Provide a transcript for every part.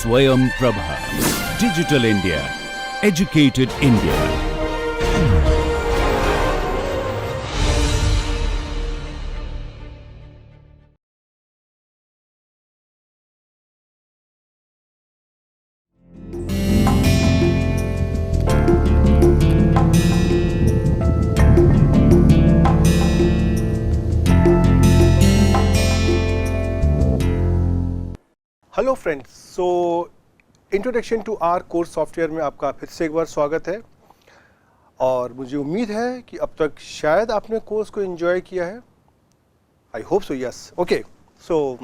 Swayam Prabha. Digital India. Educated India. Hello friends, so introduction to R course software में आपका फिर से एक बार स्वागत है। और मुझे उम्मीद है कि अब तक शायद आपने कोर्स को एंजॉय किया है। I hope so, yes. Okay, so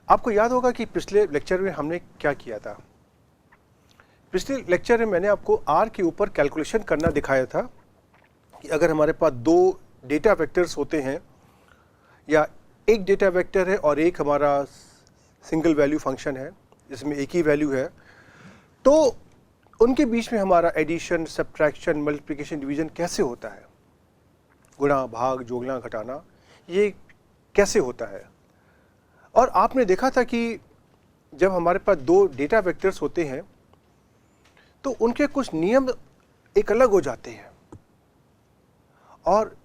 आपको याद होगा कि पिछले लेक्चर में हमने क्या किया था। पिछले लेक्चर में मैंने आपको आर के ऊपर कैलकुलेशन करना दिखाया था कि अगर हमारे पास दो डेटा वेक्टर्स होते हैं या एक डेटा वेक्टर है और एक हमारा सिंगल वैल्यू फंक्शन है जिसमें एक ही वैल्यू है, तो उनके बीच में हमारा एडिशन, सब्ट्रैक्शन, मल्टीप्लिकेशन, डिवीजन कैसे होता है, गुणा, भाग, जोड़ना, घटाना, ये कैसे होता है। और आपने देखा था कि जब हमारे पास दो डेटा वेक्टर्स होते हैं तो उनके कुछ नियम एक अलग हो जाते हैं। और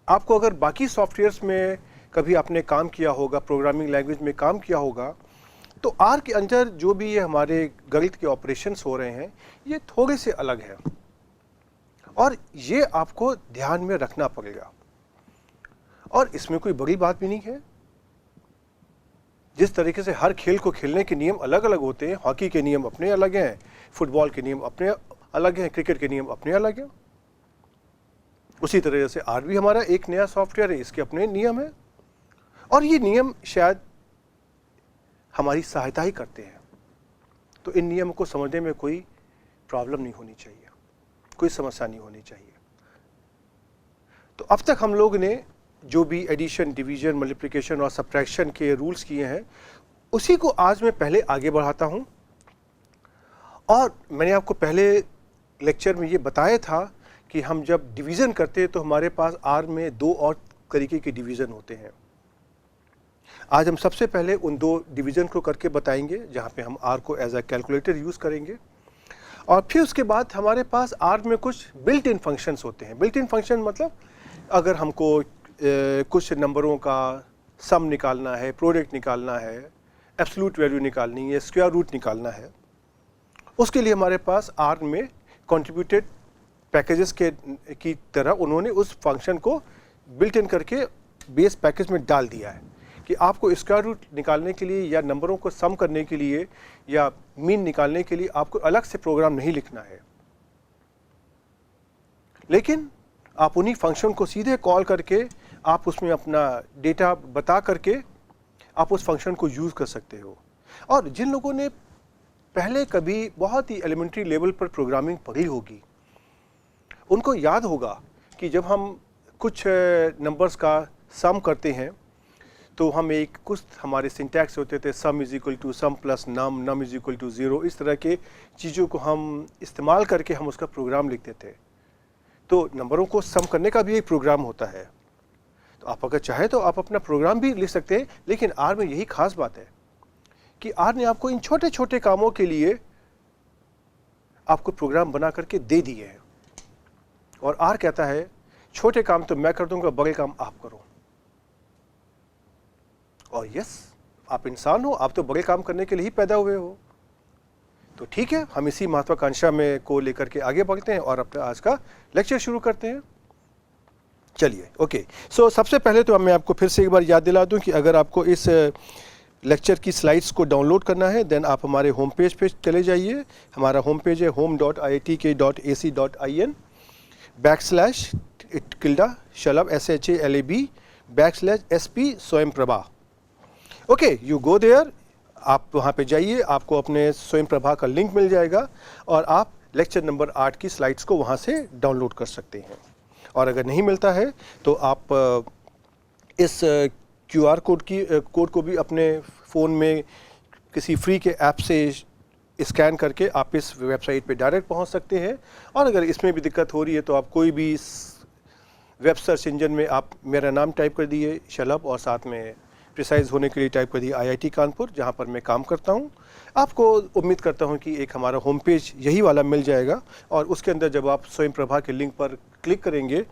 आपको अगर बाकी सॉफ्टवेयर्स में कभी आपने काम किया होगा, प्रोग्रामिंग लैंग्वेज में काम किया होगा, तो आर के अंदर जो भी ये हमारे गणित के ऑपरेशंस हो रहे हैं ये थोड़े से अलग है और ये आपको ध्यान में रखना पड़ेगा। और इसमें कोई बड़ी बात भी नहीं है। जिस तरीके से हर खेल को खेलने के नियम अलग अलग होते हैं, हॉकी के नियम अपने अलग हैं, फुटबॉल के नियम अपने अलग हैं, क्रिकेट के नियम अपने अलग हैं, उसी तरह से आर भी हमारा एक नया सॉफ्टवेयर है, इसके अपने नियम हैं। और ये नियम शायद हमारी सहायता ही करते हैं, तो इन नियमों को समझने में कोई प्रॉब्लम नहीं होनी चाहिए, कोई समस्या नहीं होनी चाहिए। तो अब तक हम लोग ने जो भी एडिशन, डिवीजन, मल्टीप्लिकेशन और सब्ट्रैक्शन के रूल्स किए हैं उसी को आज मैं पहले आगे बढ़ाता हूं। और मैंने आपको पहले लेक्चर में ये बताया था कि हम जब डिवीज़न करते हैं तो हमारे पास आर में दो और तरीके के डिवीज़न होते हैं। आज हम सबसे पहले उन दो डिवीज़न को करके बताएंगे जहाँ पे हम आर को एज अ कैलकुलेटर यूज़ करेंगे। और फिर उसके बाद हमारे पास आर में कुछ बिल्ट इन फंक्शंस होते हैं। बिल्ट इन फंक्शन मतलब अगर हमको कुछ नंबरों का सम निकालना है, प्रोडक्ट निकालना है, एब्सोल्यूट वैल्यू निकालनी है, स्क्वायर रूट निकालना है, उसके लिए हमारे पास आर में कंट्रीब्यूटेड पैकेजेस की तरह उन्होंने उस फंक्शन को बिल्ट इन करके बेस पैकेज में डाल दिया है कि आपको स्क्वायर रूट निकालने के लिए या नंबरों को सम करने के लिए या मीन निकालने के लिए आपको अलग से प्रोग्राम नहीं लिखना है, लेकिन आप उन्हीं फंक्शन को सीधे कॉल करके आप उसमें अपना डेटा बता करके आप उस फंक्शन को यूज़ कर सकते हो। और जिन लोगों ने पहले कभी बहुत ही एलिमेंट्री लेवल पर प्रोग्रामिंग पढ़ी होगी उनको याद होगा कि जब हम कुछ नंबर्स का सम करते हैं तो हम एक कुछ हमारे सिंटैक्स होते थे, sum is equal to sum plus num, num is equal to zero, इस तरह के चीज़ों को हम इस्तेमाल करके हम उसका प्रोग्राम लिखते थे। तो नंबरों को सम करने का भी एक प्रोग्राम होता है, तो आप अगर चाहे तो आप अपना प्रोग्राम भी लिख सकते हैं। लेकिन आर में यही खास बात है कि आर ने आपको इन छोटे छोटे कामों के लिए आपको प्रोग्राम बना करके दे दिए हैं। और आर कहता है छोटे काम तो मैं कर दूंगा, बड़े काम आप करो। और यस, आप इंसान हो, आप तो बड़े काम करने के लिए ही पैदा हुए हो। तो ठीक है, हम इसी महत्वाकांक्षा में को लेकर के आगे बढ़ते हैं और अपना आज का लेक्चर शुरू करते हैं। चलिए, ओके। सो सबसे पहले तो मैं आपको फिर से एक बार याद दिला दूं कि अगर आपको इस लेक्चर की स्लाइड्स को डाउनलोड करना है देन आप हमारे होम पेज पे चले जाइए। हमारा होम पेज है home.iitk.ac.in/shalab SHALAB Swayam Prabha. Okay, you go there, आप वहाँ पे जाइए, आपको अपने स्वयं प्रभा का लिंक मिल जाएगा और आप लेक्चर नंबर 8 की स्लाइड्स को वहाँ से डाउनलोड कर सकते हैं। और अगर नहीं मिलता है तो आप इस QR कोड को भी अपने फ़ोन में किसी फ्री के ऐप से स्कैन करके आप इस वेबसाइट पे डायरेक्ट पहुंच सकते हैं। और अगर इसमें भी दिक्कत हो रही है तो आप कोई भी वेब सर्च इंजन में आप मेरा नाम टाइप कर दिए शलभ और साथ में प्रिसाइज होने के लिए टाइप कर दिया IIT कानपुर, जहाँ पर मैं काम करता हूँ। आपको उम्मीद करता हूँ कि एक हमारा होम पेज यही वाला मिल जाएगा, और उसके अंदर जब आप स्वयं प्रभा के लिंक पर क्लिक करेंगे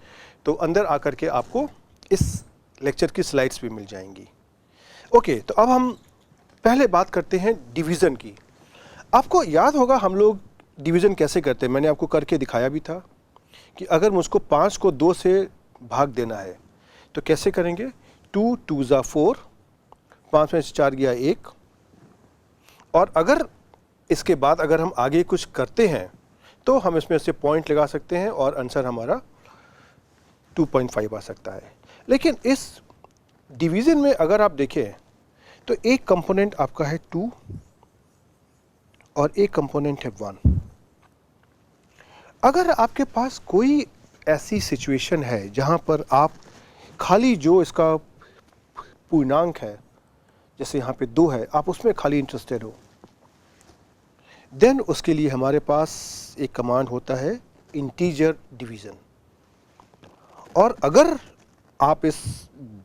तो अंदर आकर के आपको इस लेक्चर की स्लाइड्स भी मिल जाएंगी। ओके, तो अब हम पहले बात करते हैं डिवीज़न की। आपको याद होगा हम लोग डिवीज़न कैसे करते हैं, मैंने आपको करके दिखाया भी था कि अगर मुझको 5 को 2 से भाग देना है तो कैसे करेंगे। 2 2 ज़ा 4, 5 में से 4 गया 1, और अगर इसके बाद अगर हम आगे कुछ करते हैं तो हम इसमें से पॉइंट लगा सकते हैं और आंसर हमारा 2.5 आ सकता है। लेकिन इस डिवीज़न में अगर आप देखें तो एक कंपोनेंट आपका है 2 और एक कंपोनेंट है 1। अगर आपके पास कोई ऐसी सिचुएशन है जहां पर आप खाली जो इसका पूर्णांक है, जैसे यहाँ पे 2 है, आप उसमें खाली इंटरेस्टेड हो, देन उसके लिए हमारे पास एक कमांड होता है इंटीजर डिवीज़न। और अगर आप इस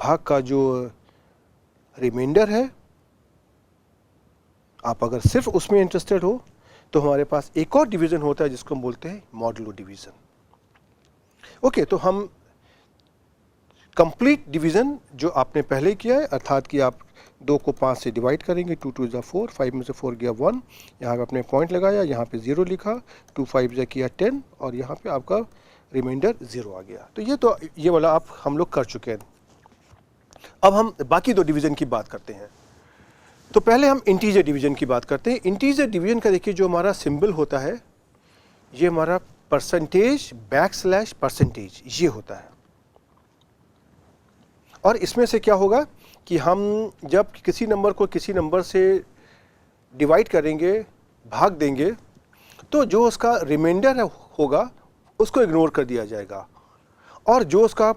भाग का जो रिमाइंडर है, आप अगर सिर्फ उसमें इंटरेस्टेड हो, तो हमारे पास एक और डिवीज़न होता है जिसको हम बोलते हैं मॉडुलो डिवीज़न। ओके, तो हम कंप्लीट डिवीज़न जो आपने पहले किया है, अर्थात कि आप 2 को 5 से डिवाइड करेंगे, 2 2 ज़ा 4, 5 में से 4 गया 1, यहाँ पे आपने पॉइंट लगाया, यहाँ पे 0 लिखा, 2 5 ज़ा किया 10, और यहाँ पे आपका रिमाइंडर 0 आ गया। तो ये वाला आप हम लोग कर चुके हैं। अब हम बाकी 2 डिवीज़न की बात करते हैं। तो पहले हम इंटीजर डिवीज़न की बात करते हैं। इंटीजर डिवीज़न का देखिए जो हमारा सिंबल होता है, ये हमारा परसेंटेज बैकस्लैश परसेंटेज, ये होता है। और इसमें से क्या होगा कि हम जब किसी नंबर को किसी नंबर से डिवाइड करेंगे, भाग देंगे, तो जो उसका रिमाइंडर होगा उसको इग्नोर कर दिया जाएगा, और जो उसका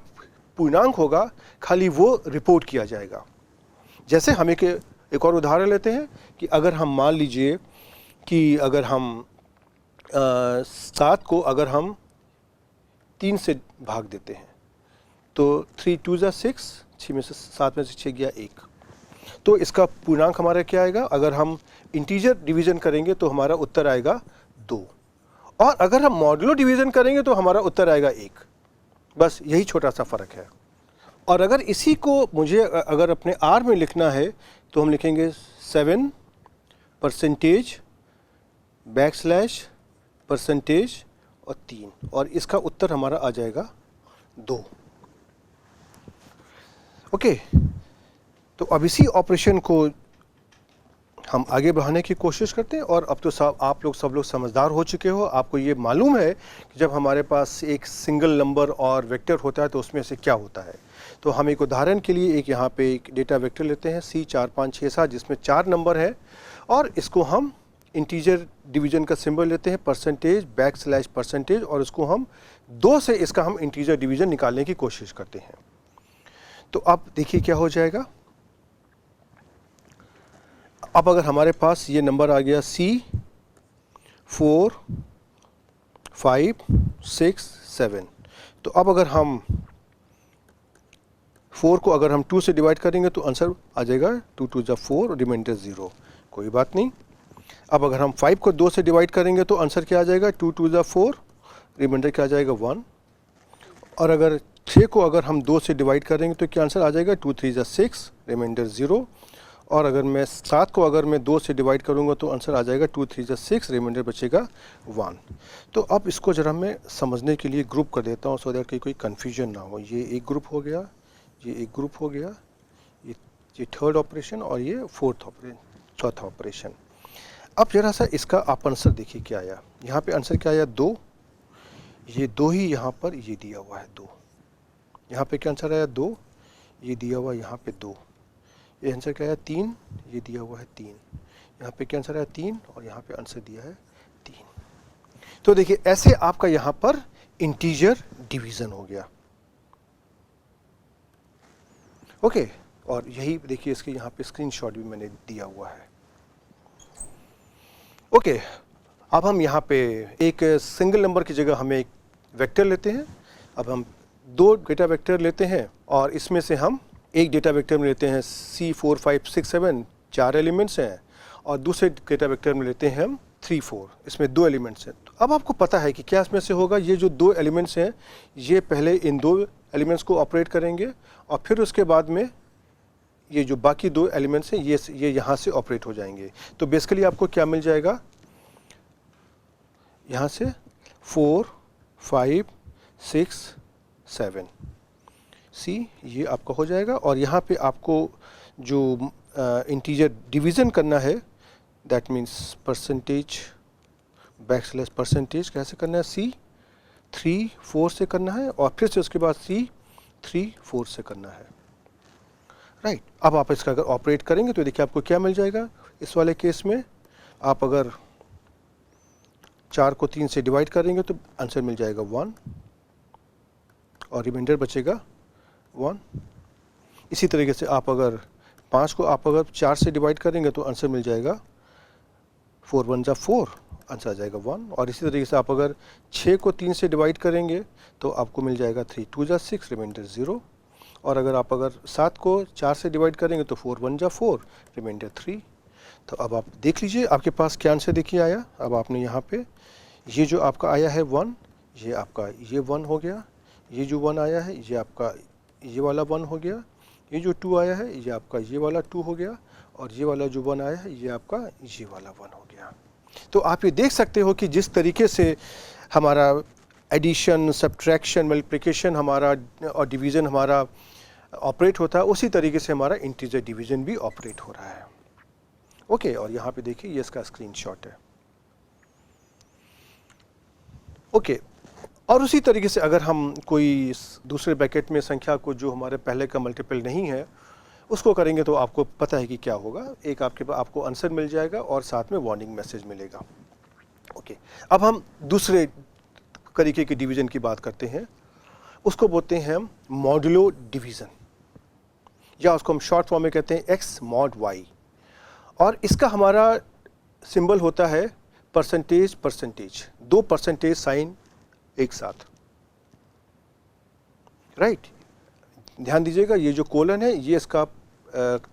पूर्णांक होगा खाली वो रिपोर्ट किया जाएगा। जैसे हम एक और उदाहरण लेते हैं कि अगर हम मान लीजिए कि अगर हम 7 को अगर हम 3 से भाग देते हैं तो 3 2 ज़ा 6, 6 में से 7 में से 6 गया 1, तो इसका पूर्णांक हमारा क्या आएगा। अगर हम इंटीजर डिवीज़न करेंगे तो हमारा उत्तर आएगा 2, और अगर हम मॉडुलो डिवीज़न करेंगे तो हमारा उत्तर आएगा 1। बस यही छोटा सा फ़र्क है। और अगर इसी को मुझे अगर अपने R में लिखना है तो हम लिखेंगे 7 परसेंटेज बैकस्लैश परसेंटेज और 3, और इसका उत्तर हमारा आ जाएगा 2। ओके, तो अब इसी ऑपरेशन को हम आगे बढ़ाने की कोशिश करते हैं। और अब तो आप लोग सब लोग समझदार हो चुके हो, आपको ये मालूम है कि जब हमारे पास एक सिंगल नंबर और वेक्टर होता है तो उसमें से क्या होता है। तो हम एक उदाहरण के लिए एक यहाँ पे एक डेटा वेक्टर लेते हैं C 4 5 6 7, जिसमें 4 नंबर है, और इसको हम इंटीजर डिवीज़न का सिंबल लेते हैं परसेंटेज बैकस्लैश परसेंटेज, और इसको हम 2 से इसका हम इंटीजर डिवीज़न निकालने की कोशिश करते हैं। तो अब देखिए क्या हो जाएगा। अब अगर हमारे पास ये नंबर आ गया C 4 5 6 7, तो अब अगर हम 4 को अगर हम 2 से डिवाइड करेंगे तो आंसर आ जाएगा 2 2 ज़ा 4 और रिमाइंडर 0, कोई बात नहीं। अब अगर हम 5 को 2 से डिवाइड करेंगे तो आंसर क्या आ जाएगा 2 2 ज़ा 4, रिमाइंडर क्या आ जाएगा 1। और अगर 6 को अगर हम 2 से डिवाइड करेंगे तो क्या आंसर आ जाएगा 2 3 ज़ा 6, रिमाइंडर 0। और अगर मैं 7 को अगर मैं 2 से डिवाइड करूंगा तो आंसर आ जाएगा 2 3 ज़ा 6, रिमाइंडर बचेगा 1। तो अब इसको जरा मैं समझने के लिए ग्रुप कर देता हूँ सो दैट कि कोई कन्फ्यूजन ना हो। ये एक ग्रुप हो गया, ये एक ग्रुप हो गया, ये थर्ड ऑपरेशन, और ये चौथा ऑपरेशन। अब जरा सा इसका आप आंसर देखिए क्या आया। यहाँ पे आंसर क्या आया 2, ये 2 ही यहाँ पर ये दिया हुआ है 2। यहाँ पे क्या आंसर आया 2, ये दिया हुआ यहाँ पे 2। ये आंसर क्या आया 3, ये दिया हुआ है 3। यहाँ पे क्या आंसर आया 3, और यहाँ पे आंसर दिया है 3। तो देखिए ऐसे आपका यहाँ पर इंटीजर डिवीज़न हो गया। ओके, और यही देखिए इसके यहाँ पे स्क्रीनशॉट भी मैंने दिया हुआ है। ओके, अब हम यहाँ पे एक सिंगल नंबर की जगह हमें एक वेक्टर लेते हैं। अब हम 2 डेटा वेक्टर लेते हैं और इसमें से हम एक डेटा वेक्टर में लेते हैं C 4 5 6 7 4 एलिमेंट्स हैं, और दूसरे डेटा वेक्टर में लेते हैं हम 3 4, इसमें 2 एलिमेंट्स हैं। तो अब आपको पता है कि क्या इसमें से होगा, ये जो 2 एलिमेंट्स हैं ये पहले इन 2 एलिमेंट्स को ऑपरेट करेंगे और फिर उसके बाद में ये जो बाकी 2 एलिमेंट्स हैं ये यहाँ से ऑपरेट हो जाएंगे। तो बेसिकली आपको क्या मिल जाएगा, यहाँ से 4 5 6 7 सी ये आपका हो जाएगा। और यहाँ पे आपको जो इंटीजर डिवीज़न करना है, that means percentage backslash percentage कैसे करना है, C 3 4 से करना है और फिर से उसके बाद C 3 4 से करना है, राइट। अब आप इसका अगर ऑपरेट करेंगे तो देखिए आपको क्या मिल जाएगा। इस वाले केस में आप अगर 4 को 3 से डिवाइड करेंगे तो आंसर मिल जाएगा 1 और रिमाइंडर बचेगा 1। इसी तरीके से आप अगर 5 को आप अगर 4 से डिवाइड करेंगे तो आंसर मिल जाएगा 4 1 जा 4, आंसर आ जाएगा 1। और इसी तरीके से आप अगर 6 को 3 से डिवाइड करेंगे तो आपको मिल जाएगा 3 2 जा 6, रिमाइंडर 0। और अगर आप 7 को 4 से डिवाइड करेंगे तो 4 1 जा 4, रिमाइंडर 3। तो अब आप देख लीजिए आपके पास क्या आंसर देखिए आया। अब आपने यहाँ पे ये जो आपका आया है 1, ये आपका ये 1 हो गया, ये जो 1 आया है ये आपका ये वाला 1 हो गया, ये जो 2 आया है ये आपका ये वाला 2 हो गया, और ये वाला जो 1 आया है ये आपका ये वाला 1 हो गया। तो आप ये देख सकते हो कि जिस तरीके से हमारा एडिशन, सब्ट्रैक्शन, मल्टीप्लिकेशन हमारा और डिवीज़न हमारा ऑपरेट होता है, उसी तरीके से हमारा इंटीजर डिवीज़न भी ऑपरेट हो रहा है। ओके, और यहाँ पे देखिए ये इसका स्क्रीनशॉट है। ओके, और उसी तरीके से अगर हम कोई दूसरे ब्रैकेट में संख्या को जो हमारे पहले का मल्टीपल नहीं है उसको करेंगे तो आपको पता है कि क्या होगा, एक आपको आंसर मिल जाएगा और साथ में वार्निंग मैसेज मिलेगा। ओके, अब हम दूसरे तरीके के डिवीज़न की बात करते हैं, उसको बोलते हैं हम मॉडुलो डिवीज़न, या उसको हम शॉर्ट फॉर्म में कहते हैं x mod y। और इसका हमारा सिंबल होता है परसेंटेज परसेंटेज, 2 परसेंटेज साइन एक साथ, राइट। ध्यान दीजिएगा ये जो कोलन है ये इसका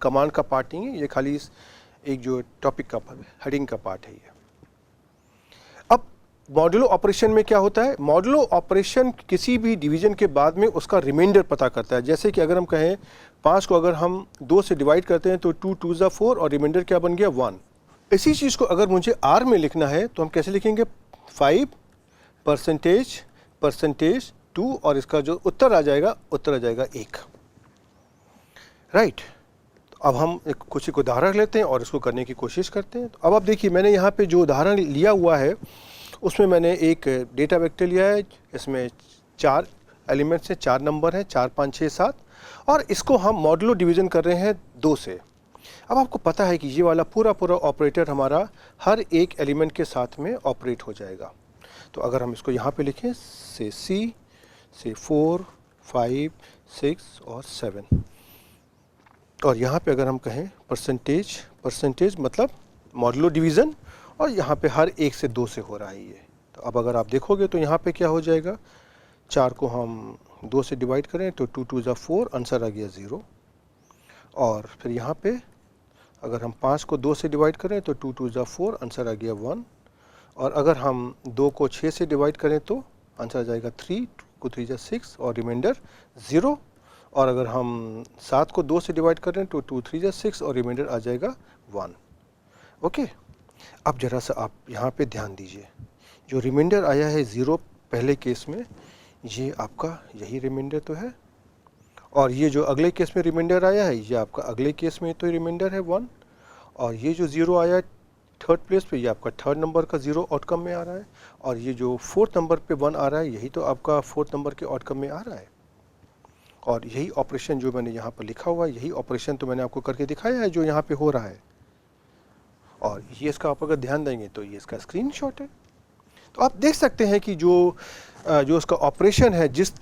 कमांड का पार्ट नहीं है, ये खाली एक जो टॉपिक का हेडिंग का पार्ट है ये। अब मॉडुलो ऑपरेशन में क्या होता है, मॉडुलो ऑपरेशन किसी भी डिवीजन के बाद में उसका रिमाइंडर पता करता है। जैसे कि अगर हम कहें 5 को अगर हम 2 से डिवाइड करते हैं तो 2 2 जा 4 और रिमाइंडर क्या बन गया 1। इसी चीज़ को अगर मुझे R में लिखना है तो हम कैसे लिखेंगे, 5 परसेंटेज परसेंटेज 2 और इसका जो उत्तर आ जाएगा 1, राइट। अब हम कुछ एक उदाहरण लेते हैं और इसको करने की कोशिश करते हैं। तो अब आप देखिए मैंने यहाँ पे जो उदाहरण लिया हुआ है उसमें मैंने एक डेटा वेक्टर लिया है, इसमें 4 एलिमेंट्स हैं, 4 नंबर हैं, 4 5 6 7, और इसको हम मॉडुलो डिवीज़न कर रहे हैं 2 से। अब आपको पता है कि ये वाला पूरा ऑपरेटर हमारा हर एक एलिमेंट के साथ में ऑपरेट हो जाएगा। तो अगर हम इसको यहाँ पे लिखें से C से 4 5 6 और 7, और यहाँ पे अगर हम कहें परसेंटेज परसेंटेज मतलब मॉडुलो डिवीज़न, और यहाँ पे हर एक से 2 से हो रहा है ये। तो अब अगर आप देखोगे तो यहाँ पे क्या हो जाएगा, 4 को हम 2 से डिवाइड करें तो 2 2 जा 4, आंसर आ गया 0। और फिर यहाँ पे अगर हम 5 को 2 से डिवाइड करें तो 2 2 जा 4, आंसर आ गया 1। और अगर हम 2 को 6 से डिवाइड करें तो आंसर आ जाएगा 3 को 3 जा 6 और रिमाइंडर 0। और अगर हम 7 को 2 से डिवाइड करें तो 2 3 जा 6 और रिमाइंडर आ जाएगा 1। ओके, अब ज़रा सा आप यहाँ पे ध्यान दीजिए, जो रिमाइंडर आया है 0 पहले केस में, ये आपका यही रिमाइंडर तो है, और ये जो अगले केस में रिमाइंडर आया है ये आपका अगले केस में तो रिमाइंडर है 1, और ये जो 0 आया है थर्ड प्लेस पे ये आपका थर्ड नंबर का 0 आउटकम में आ रहा है, और ये जो 4th नंबर पे 1 आ रहा है यही तो आपका 4th नंबर के आउटकम में आ रहा है। और यही ऑपरेशन जो मैंने यहाँ पर लिखा हुआ है, यही ऑपरेशन तो मैंने आपको करके दिखाया है जो यहाँ पे हो रहा है। और ये इसका आप अगर ध्यान देंगे तो ये इसका स्क्रीनशॉट है। तो आप देख सकते हैं कि जो उसका ऑपरेशन है, जिस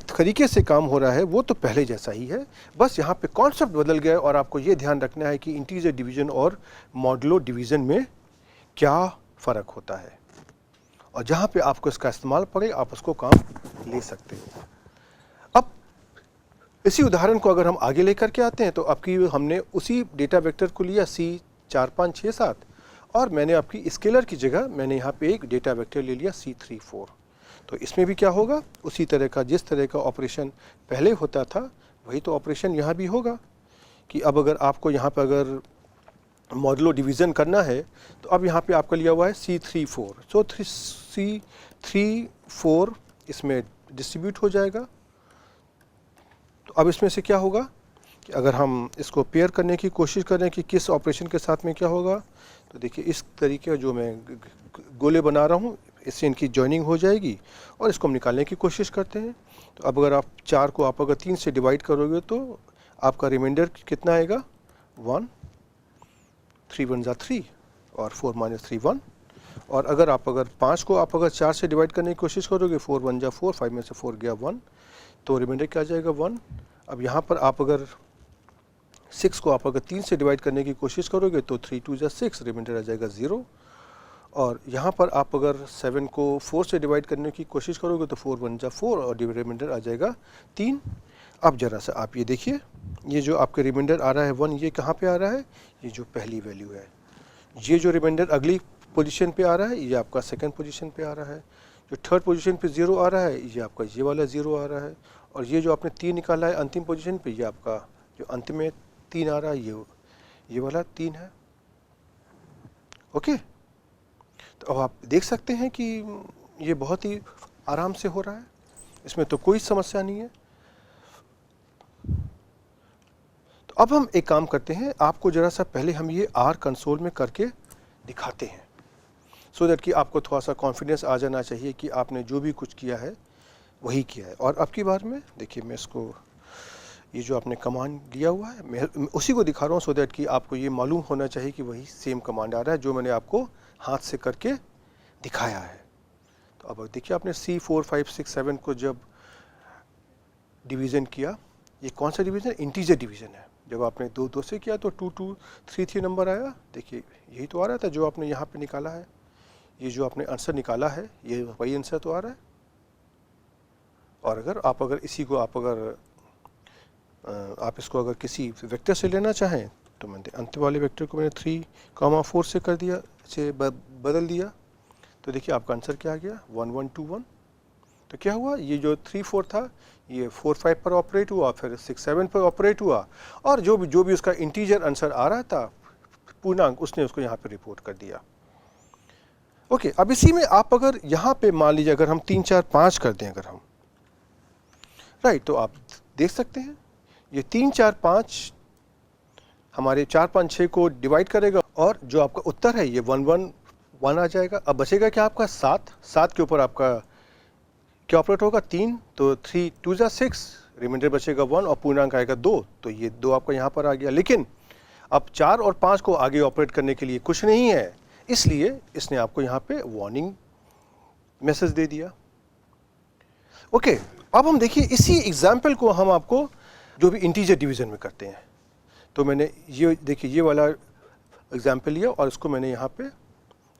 तरीके से काम हो रहा है वो तो पहले जैसा ही है, बस यहाँ पे कॉन्सेप्ट बदल गया। और आपको ये ध्यान रखना है कि इंटीजर डिवीज़न और मॉडुलो डिवीज़न में क्या फ़र्क होता है, और जहाँ पे आपको इसका इस्तेमाल पड़े आप उसको काम ले सकते हो। अब इसी उदाहरण को अगर हम आगे लेकर के आते हैं तो आपकी हमने उसी डेटा वेक्टर को लिया C4567 और मैंने आपकी स्केलर की जगह मैंने यहाँ पे एक डेटा वेक्टर ले लिया C34। तो इसमें भी क्या होगा, उसी तरह का जिस तरह का ऑपरेशन पहले होता था वही तो ऑपरेशन यहाँ भी होगा कि अब अगर आपको यहाँ पर अगर मॉडुलो डिवीज़न करना है तो अब यहाँ पे आपका लिया हुआ है C34। सो C34 इसमें डिस्ट्रीब्यूट हो जाएगा। तो अब इसमें से क्या होगा कि अगर हम इसको पेयर करने की कोशिश करें कि किस ऑपरेशन के साथ में क्या होगा, तो देखिए इस तरीके का जो मैं गोले बना रहा हूँ इससे इनकी जॉइनिंग हो जाएगी और इसको हम निकालने की कोशिश करते हैं। तो अब अगर आप 4 को आप अगर 3 से डिवाइड करोगे तो आपका रिमाइंडर कितना आएगा 1, 3 1 3 और 4 - 3 1। और अगर 5 को आप अगर 4 से डिवाइड करने की कोशिश करोगे 4 1 4, 5 में से 4 गया 1, तो रिमाइंडर क्या आ जाएगा 1। अब यहाँ पर आप अगर 6 को आप अगर 3 से डिवाइड करने की कोशिश करोगे तो 3 2 6, रिमाइंडर आ जाएगा 0। और यहाँ पर आप अगर 7 को 4 से डिवाइड करने की कोशिश करोगे तो 4 1 4 और रिमाइंडर आ जाएगा 3। अब ज़रा सा आप ये देखिए, ये जो आपके रिमाइंडर आ रहा है 1, ये कहाँ पे आ रहा है, ये जो पहली वैल्यू है। ये जो रिमाइंडर अगली पोजीशन पे आ रहा है ये आपका सेकंड पोजीशन पे आ रहा है। जो थर्ड पोजीशन पे 0 आ रहा है ये आपका ये वाला 0 आ रहा है। और ये जो आपने 3 निकाला है अंतिम पोजीशन पे, ये आपका जो अंतिम में 3 आ रहा है ये वाला 3 है। ओके, तो अब आप देख सकते हैं कि ये बहुत ही आराम से हो रहा है, इसमें तो कोई समस्या नहीं है। तो अब हम एक काम करते हैं, आपको ज़रा सा पहले हम ये R कंसोल में करके दिखाते हैं सो दैट कि आपको थोड़ा सा कॉन्फिडेंस आ जाना चाहिए कि आपने जो भी कुछ किया है वही किया है। और अब की बार में देखिए मैं इसको ये जो आपने कमांड दिया हुआ है मैं उसी को दिखा रहा हूँ सो दैट कि आपको ये मालूम होना चाहिए कि वही सेम कमांड आ रहा है जो मैंने आपको हाथ से करके दिखाया है। तो अब देखिए आपने C4 5 6 7 को जब डिवीज़न किया, ये कौन सा डिवीज़न है, इंटीजर डिवीज़न है। जब आपने 2 2 से किया तो 2 2 3 3 नंबर आया। देखिए यही तो आ रहा था जो आपने यहाँ पे निकाला है, ये जो आपने आंसर निकाला है ये वही आंसर तो आ रहा है। और अगर इसी को आप इसको अगर किसी वेक्टर से लेना चाहें तो मैंने अंत वाले वेक्टर को मैंने 3 4 से कर दिया, से बदल दिया। तो देखिए आपका आंसर क्या आ गया 1 1 2 1। तो क्या हुआ, ये जो 3 4 था ये 4 5 पर ऑपरेट हुआ, फिर 6 7 पर ऑपरेट हुआ और जो भी उसका इंटीजर आंसर आ रहा था पूर्णांक उसने उसको यहाँ पे रिपोर्ट कर दिया। ओके, अब इसी में आप अगर यहाँ पे मान लीजिए अगर हम 3 4 5 कर दें अगर हम राइट, तो आप देख सकते हैं ये 3 4 5 हमारे 4 5 6 को डिवाइड करेगा और जो आपका उत्तर है ये 1 1 1 आ जाएगा। अब बचेगा क्या आपका 7 के ऊपर आपका क्या ऑपरेट होगा 3, तो 3 2 6, रिमाइंडर बचेगा 1 और पूर्णांक आएगा 2, तो ये 2 आपका यहाँ पर आ गया। लेकिन अब 4 और 5 को आगे ऑपरेट करने के लिए कुछ नहीं है, इसलिए इसने आपको यहाँ पे वार्निंग मैसेज दे दिया। ओके, अब हम देखिए इसी एग्जाम्पल को हम आपको जो भी इंटीजर डिवीज़न में करते हैं। तो मैंने ये देखिए ये वाला एग्जाम्पल लिया और इसको मैंने यहाँ पे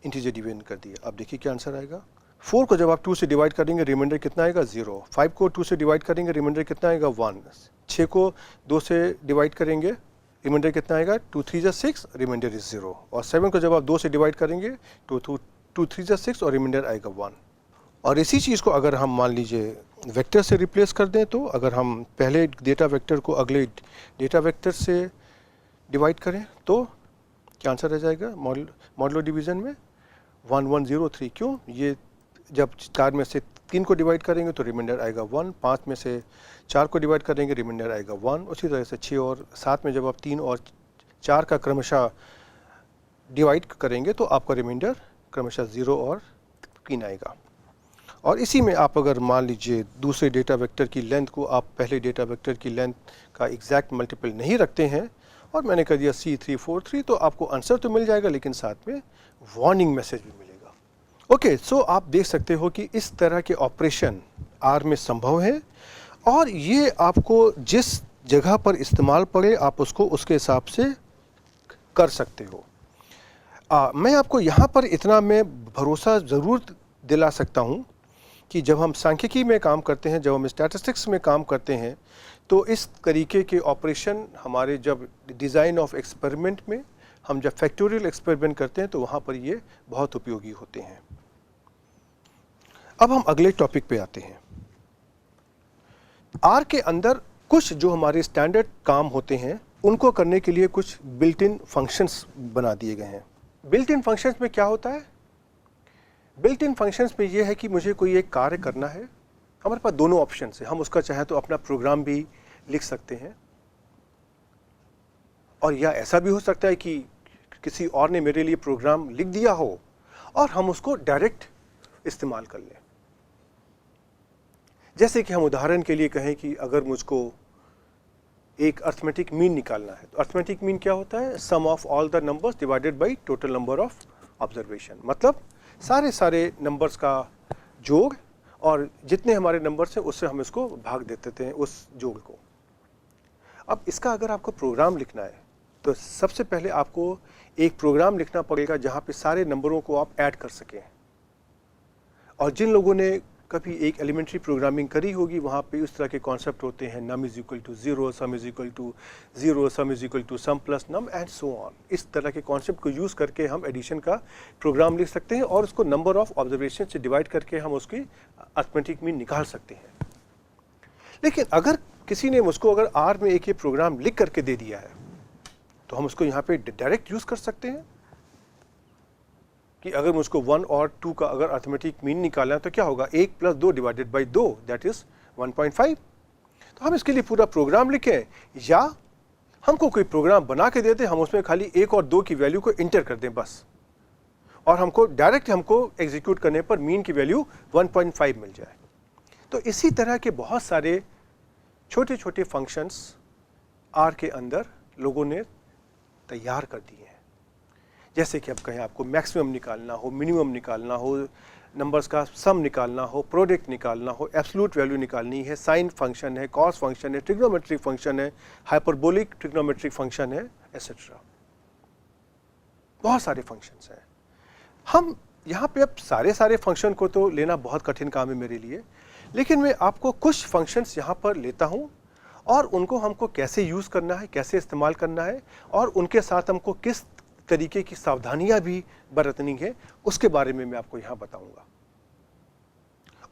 इंटीजर डिवीज़न कर दिया। अब देखिए क्या आंसर आएगा। 4 को जब आप 2 से डिवाइड करेंगे रिमाइंडर कितना आएगा 0। 5 को 2 से डिवाइड करेंगे रिमाइंडर कितना आएगा 1। 6 को 2 से डिवाइड करेंगे रिमाइंडर कितना आएगा 2 3 6, रिमाइंडर इज 0। और 7 को जब आप 2 से डिवाइड करेंगे तो 2 3 6 और रिमाइंडर आएगा 1। और इसी चीज़ को अगर हम मान लीजिए वेक्टर से रिप्लेस कर दें, तो अगर हम पहले डेटा वेक्टर को अगले डेटा वेक्टर से डिवाइड करें तो क्या आंसर आ जाएगा मॉडुलो डिवीज़न में 1 1 0 3। क्यों, ये जब 4 में से 3 को डिवाइड करेंगे तो रिमाइंडर आएगा 1, 5 में से 4 को डिवाइड करेंगे रिमाइंडर आएगा 1। उसी तरह से 6 और 7 में जब आप 3 और 4 का क्रमशः डिवाइड करेंगे तो आपका रिमाइंडर क्रमशः 0 और 3 आएगा। और इसी में आप अगर मान लीजिए दूसरे डेटा वेक्टर की लेंथ को आप पहले डेटा वेक्टर की लेंथ का एग्जैक्ट मल्टीपल नहीं रखते हैं और मैंने कर दिया C343, तो आपको आंसर तो मिल जाएगा लेकिन साथ में वार्निंग मैसेज भी मिलेगा। ओके, सो आप देख सकते हो कि इस तरह के ऑपरेशन R में संभव है और ये आपको जिस जगह पर इस्तेमाल पड़े आप उसको उसके हिसाब से कर सकते हो। मैं आपको यहाँ पर इतना मैं भरोसा ज़रूर दिला सकता हूँ कि जब हम सांख्यिकी में काम करते हैं, जब हम स्टैटिस्टिक्स में काम करते हैं, तो इस तरीके के ऑपरेशन हमारे जब डिज़ाइन ऑफ एक्सपेरिमेंट में हम जब फैक्टोरियल एक्सपेरिमेंट करते हैं तो वहाँ पर ये बहुत उपयोगी होते हैं। अब हम अगले टॉपिक पे आते हैं। आर के अंदर कुछ जो हमारे स्टैंडर्ड काम होते हैं उनको करने के लिए कुछ बिल्ट इन फंक्शंस बना दिए गए हैं। बिल्ट इन फंक्शंस में क्या होता है? बिल्ट इन फंक्शंस में ये है कि मुझे कोई एक कार्य करना है, हमारे पास दोनों ऑप्शन है। हम उसका चाहे तो अपना प्रोग्राम भी लिख सकते हैं, और या ऐसा भी हो सकता है कि किसी और ने मेरे लिए प्रोग्राम लिख दिया हो और हम उसको डायरेक्ट इस्तेमाल कर लें। जैसे कि हम उदाहरण के लिए कहें कि अगर मुझको एक अर्थमेटिक मीन निकालना है, तो अर्थमेटिक मीन क्या होता है? Sum of all the numbers divided by total number of observation. मतलब सारे नंबर्स का जोड़, और जितने हमारे नंबर्स हैं उससे हम इसको भाग देते थे उस जोड़ को। अब इसका अगर आपको प्रोग्राम लिखना है तो सबसे पहले आपको एक प्रोग्राम लिखना पड़ेगा जहाँ पे सारे नंबरों को आप ऐड कर सकें। और जिन लोगों ने कभी एक एलिमेंट्री प्रोग्रामिंग करी होगी वहाँ पे उस तरह के कॉन्सेप्ट होते हैं, num is equal to 0, sum is equal to 0, sum is equal to sum plus num and so on. इस तरह के कॉन्सेप्ट को यूज़ करके हम एडिशन का प्रोग्राम लिख सकते हैं और उसको नंबर ऑफ ऑब्जर्वेशन से डिवाइड करके हम उसकी अर्थमेटिक मीन निकाल सकते हैं। लेकिन अगर किसी ने मुझको अगर आर में एक ये प्रोग्राम लिख करके दे दिया है तो हम उसको यहाँ पे डायरेक्ट यूज़ कर सकते हैं कि अगर मुझको 1 और 2 का अगर अर्थमेटिक मीन निकालना है तो क्या होगा? 1 + 2 डिवाइडेड बाई 2 दैट इज 1.5। तो हम इसके लिए पूरा प्रोग्राम लिखें, या हमको कोई प्रोग्राम बना के देते, हम उसमें खाली 1 और 2 की वैल्यू को इंटर कर दें बस, और हमको डायरेक्ट एग्जीक्यूट करने पर मीन की वैल्यू 1.5 मिल जाए। तो इसी तरह के बहुत सारे छोटे छोटे फंक्शंस आर के अंदर लोगों ने तैयार कर दिए हैं। जैसे कि अब कहें आपको मैक्सिमम निकालना हो, मिनिमम निकालना हो, नंबर्स का सम निकालना हो, प्रोडक्ट निकालना हो, एब्सोल्यूट वैल्यू निकालनी है, साइन फंक्शन है, कॉस फंक्शन है, ट्रिग्नोमेट्रिक फंक्शन है, हाइपरबोलिक ट्रिग्नोमेट्रिक फंक्शन है, एटसेट्रा। बहुत सारे फंक्शंस हैं। हम यहाँ पे अब सारे फंक्शन को तो लेना बहुत कठिन काम है मेरे लिए, लेकिन मैं आपको कुछ फंक्शंस यहाँ पर लेता हूँ और उनको हमको कैसे यूज़ करना है, कैसे इस्तेमाल करना है, और उनके साथ हमको किस तरीके की सावधानियां भी बरतनी है उसके बारे में मैं आपको यहां बताऊंगा।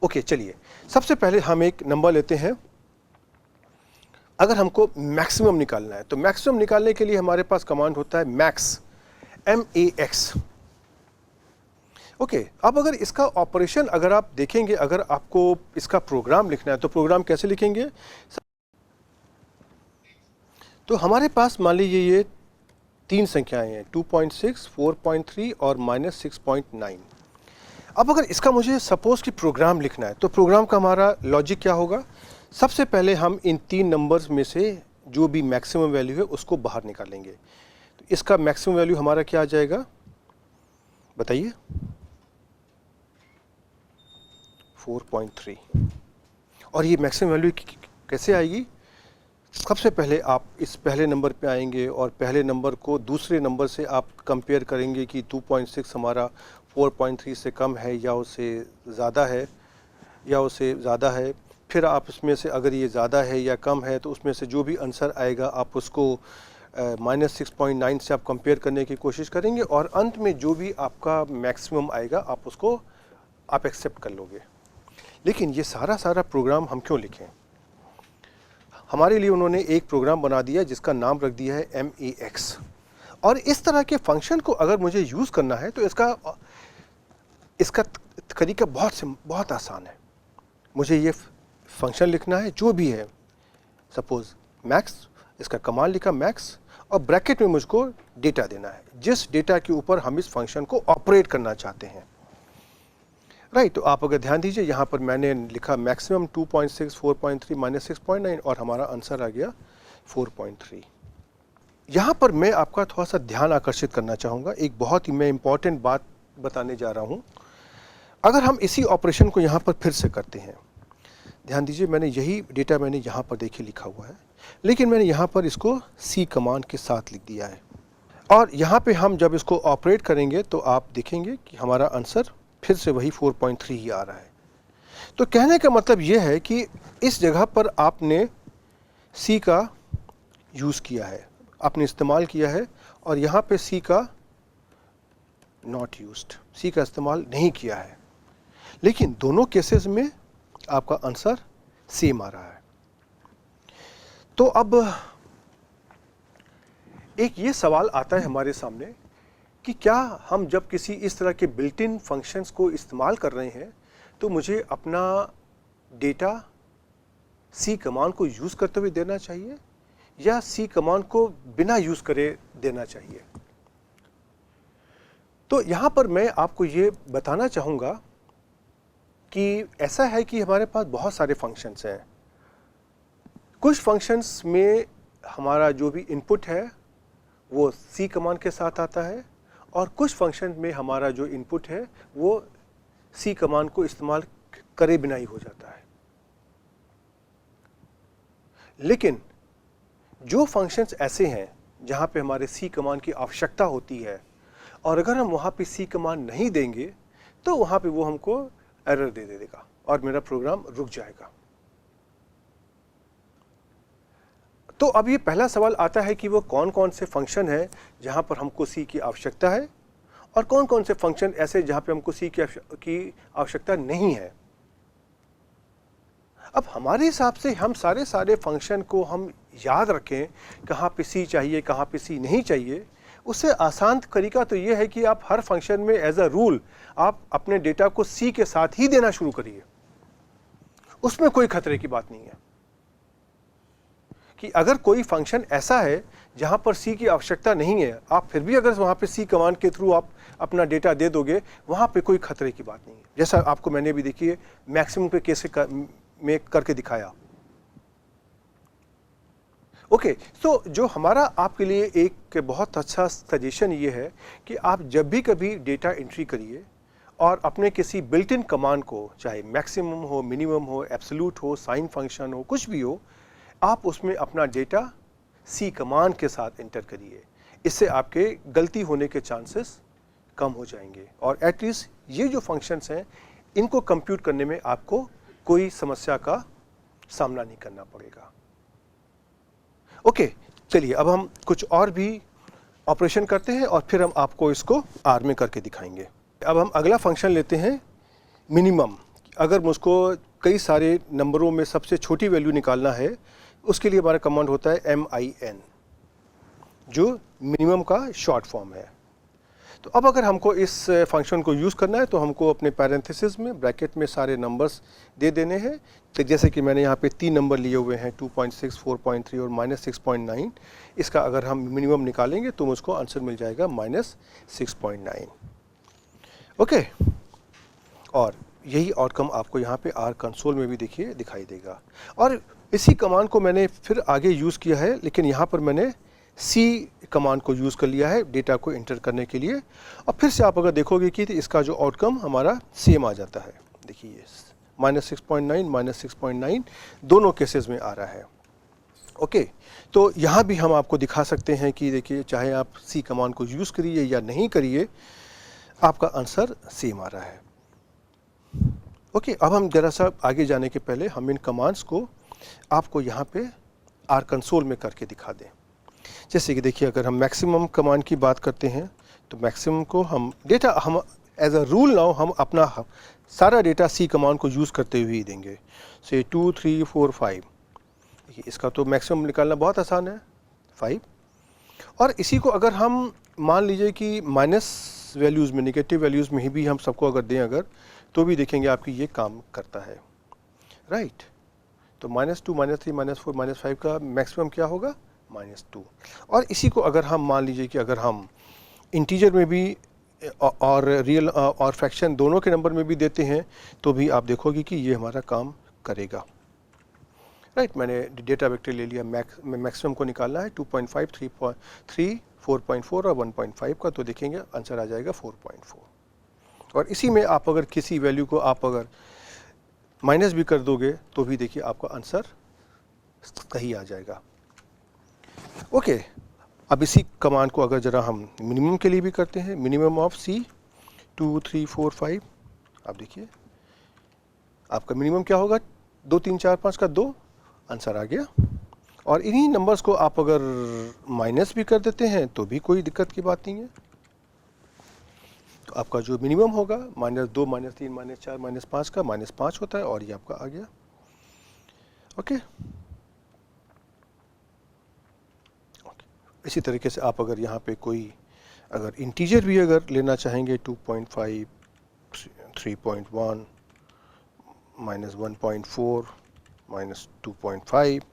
ओके, चलिए सबसे पहले हम एक नंबर लेते हैं। अगर हमको मैक्सिमम निकालना है तो मैक्सिमम निकालने के लिए हमारे पास कमांड होता है मैक्स, MAX। ओके, अब अगर इसका ऑपरेशन अगर आप देखेंगे, अगर आपको इसका प्रोग्राम लिखना है तो प्रोग्राम कैसे लिखेंगे? तो हमारे पास मान लीजिए ये 3 संख्याएं हैं, 2.6, 4.3 और -6.9। अब अगर इसका मुझे सपोज कि प्रोग्राम लिखना है तो प्रोग्राम का हमारा लॉजिक क्या होगा? सबसे पहले हम इन 3 नंबर्स में से जो भी मैक्सिमम वैल्यू है उसको बाहर निकालेंगे। तो इसका मैक्सिमम वैल्यू हमारा क्या आ जाएगा बताइए? 4.3। और ये मैक्सिमम वैल्यू कैसे आएगी? सबसे पहले आप इस पहले नंबर पे आएंगे और पहले नंबर को दूसरे नंबर से आप कंपेयर करेंगे कि 2.6 हमारा 4.3 से कम है या उससे ज़्यादा है, फिर आप इसमें से अगर ये ज़्यादा है या कम है तो उसमें से जो भी आंसर आएगा आप उसको -6.9 से आप कंपेयर करने की कोशिश करेंगे, और अंत में जो भी आपका मैक्सिमम आएगा आप उसको एक्सेप्ट कर लोगे। लेकिन ये सारा प्रोग्राम हम क्यों लिखें? हमारे लिए उन्होंने एक प्रोग्राम बना दिया जिसका नाम रख दिया है MAX, और इस तरह के फंक्शन को अगर मुझे यूज़ करना है तो इसका तरीका बहुत आसान है। मुझे ये फंक्शन लिखना है जो भी है, सपोज मैक्स, इसका कमांड लिखा मैक्स, और ब्रैकेट में मुझको डेटा देना है, जिस डेटा के ऊपर हम इस फंक्शन को ऑपरेट करना चाहते हैं। राइट, तो आप अगर ध्यान दीजिए यहाँ पर मैंने लिखा मैक्सिमम 2.6, 4.3, -6.9 और हमारा आंसर आ गया 4.3। यहाँ पर मैं आपका थोड़ा सा ध्यान आकर्षित करना चाहूँगा, एक बहुत ही मैं इम्पॉर्टेंट बात बताने जा रहा हूँ। अगर हम इसी ऑपरेशन को यहाँ पर फिर से करते हैं, ध्यान दीजिए मैंने यही डेटा मैंने यहाँ पर देखिए लिखा हुआ है, लेकिन मैंने यहाँ पर इसको C कमांड के साथ लिख दिया है, और यहाँ पे हम जब इसको ऑपरेट करेंगे तो आप देखेंगे कि हमारा आंसर फिर से वही 4.3 ही आ रहा है। तो कहने का मतलब यह है कि इस जगह पर आपने सी का यूज़ किया है, आपने इस्तेमाल किया है, और यहाँ पे सी का नॉट यूज्ड, सी का इस्तेमाल नहीं किया है, लेकिन दोनों केसेस में आपका आंसर सेम आ रहा है। तो अब एक ये सवाल आता है हमारे सामने कि क्या हम जब किसी इस तरह के बिल्ट इन फंक्शंस को इस्तेमाल कर रहे हैं तो मुझे अपना डेटा सी कमांड को यूज़ करते हुए देना चाहिए या सी कमांड को बिना यूज़ करे देना चाहिए। तो यहाँ पर मैं आपको ये बताना चाहूँगा कि ऐसा है कि हमारे पास बहुत सारे फंक्शंस हैं। कुछ फंक्शंस में हमारा जो भी इनपुट है वो सी कमांड के साथ आता है, और कुछ फंक्शन में हमारा जो इनपुट है वो सी कमांड को इस्तेमाल करे बिना ही हो जाता है। लेकिन जो फंक्शंस ऐसे हैं जहाँ पे हमारे सी कमांड की आवश्यकता होती है, और अगर हम वहाँ पे सी कमांड नहीं देंगे तो वहाँ पे वो हमको एरर दे देगा और मेरा प्रोग्राम रुक जाएगा। तो अब ये पहला सवाल आता है कि वो कौन कौन से फंक्शन हैं जहाँ पर हमको सी की आवश्यकता है, और कौन कौन से फंक्शन ऐसे जहाँ पे हमको सी की आवश्यकता नहीं है। अब हमारे हिसाब से हम सारे फंक्शन को हम याद रखें, कहाँ पे सी चाहिए कहाँ पे सी नहीं चाहिए, उससे आसान तरीका तो ये है कि आप हर फंक्शन में एज अ रूल आप अपने डेटा को सी के साथ ही देना शुरू करिए। उसमें कोई खतरे की बात नहीं है कि अगर कोई फंक्शन ऐसा है जहाँ पर सी की आवश्यकता नहीं है, आप फिर भी अगर वहाँ पे सी कमांड के थ्रू आप अपना डेटा दे दोगे, वहाँ पे कोई खतरे की बात नहीं है। जैसा आपको मैंने भी देखिए मैक्सिमम पे कैसे में करके दिखाया। ओके, तो जो हमारा आपके लिए एक बहुत अच्छा सजेशन ये है कि आप जब भी कभी डेटा एंट्री करिए और अपने किसी बिल्ट इन कमांड को, चाहे मैक्सिमम हो, मिनिमम हो, एब्सोल्यूट हो, साइन फंक्शन हो, कुछ भी हो, आप उसमें अपना डेटा सी कमांड के साथ एंटर करिए। इससे आपके गलती होने के चांसेस कम हो जाएंगे, और एटलीस्ट ये जो फंक्शंस हैं इनको कंप्यूट करने में आपको कोई समस्या का सामना नहीं करना पड़ेगा। ओके, चलिए अब हम कुछ और भी ऑपरेशन करते हैं और फिर हम आपको इसको आर में करके दिखाएंगे। अब हम अगला फंक्शन लेते हैं मिनिमम। अगर मुझको कई सारे नंबरों में सबसे छोटी वैल्यू निकालना है, उसके लिए हमारा कमांड होता है min, जो मिनिमम का शॉर्ट फॉर्म है। तो अब अगर हमको इस फंक्शन को यूज़ करना है तो हमको अपने पैरेंथेसिस में ब्रैकेट में सारे नंबर्स दे देने हैं। तो जैसे कि मैंने यहाँ पे 3 नंबर लिए हुए हैं, 2.6, 4.3 और -6.9। इसका अगर हम मिनिमम निकालेंगे तो मुझको आंसर मिल जाएगा -6.9। ओके, और यही आउटकम आपको यहाँ पे आर कंसोल में भी देखिए दिखाई देगा। और इसी कमांड को मैंने फिर आगे यूज़ किया है, लेकिन यहाँ पर मैंने सी कमांड को यूज़ कर लिया है डेटा को एंटर करने के लिए। और फिर से आप अगर देखोगे कि इसका जो आउटकम हमारा सेम आ जाता है। देखिए -6.9 -6.9 दोनों केसेस में आ रहा है। ओके, तो यहाँ भी हम आपको दिखा सकते हैं कि देखिए चाहे आप सी कमांड को यूज़ करिए या नहीं करिए, आपका आंसर सेम आ रहा है। ओके, अब हम ज़रा सा आगे जाने के पहले हम इन कमांड्स को आपको यहाँ पे आर कंसोल में करके दिखा दें। जैसे कि देखिए अगर हम मैक्सिमम कमांड की बात करते हैं तो मैक्सिमम को हम डेटा हम एज अ रूल नाउ हम अपना सारा डेटा सी कमांड को यूज़ करते हुए ही देंगे। से 2, 3, 4, 5, देखिए इसका तो मैक्सिमम निकालना बहुत आसान है 5। और इसी को अगर हम मान लीजिए कि माइनस वैल्यूज़ में, नेगेटिव वैल्यूज़ में ही भी हम सबको अगर दें अगर, तो भी देखेंगे आपकी ये काम करता है, राइट। तो -2, -3, -4, -5 का मैक्सिमम क्या होगा? -2। और इसी को अगर हम मान लीजिए कि अगर हम इंटीजर में भी और रियल और फ्रैक्शन दोनों के नंबर में भी देते हैं तो भी आप देखोगे कि ये हमारा काम करेगा, राइट। मैंने डेटा वेक्टर ले लिया, मैक्सिमम को निकालना है 2.5, 3, 4.4 और 1.5 का, तो देखेंगे आंसर आ जाएगा 4.4। और इसी में आप अगर किसी वैल्यू को आप अगर माइनस भी कर दोगे तो भी देखिए आपका आंसर सही आ जाएगा। ओके, अब इसी कमांड को अगर ज़रा हम मिनिमम के लिए भी करते हैं, मिनिमम ऑफ सी 2, 3, 4, 5। आप देखिए आपका मिनिमम क्या होगा? 2, 3, 4, 5 का 2, आंसर आ गया। और इन्हीं नंबर्स को आप अगर माइनस भी कर देते हैं तो भी कोई दिक्कत की बात नहीं है। तो आपका जो मिनिमम होगा -2, -3, -4, -5 का -5 होता है और ये आपका आ गया। ओके, इसी तरीके से आप अगर यहाँ पे कोई अगर इंटीजर भी अगर लेना चाहेंगे 2.5, 3.1, -1.4, -2.5,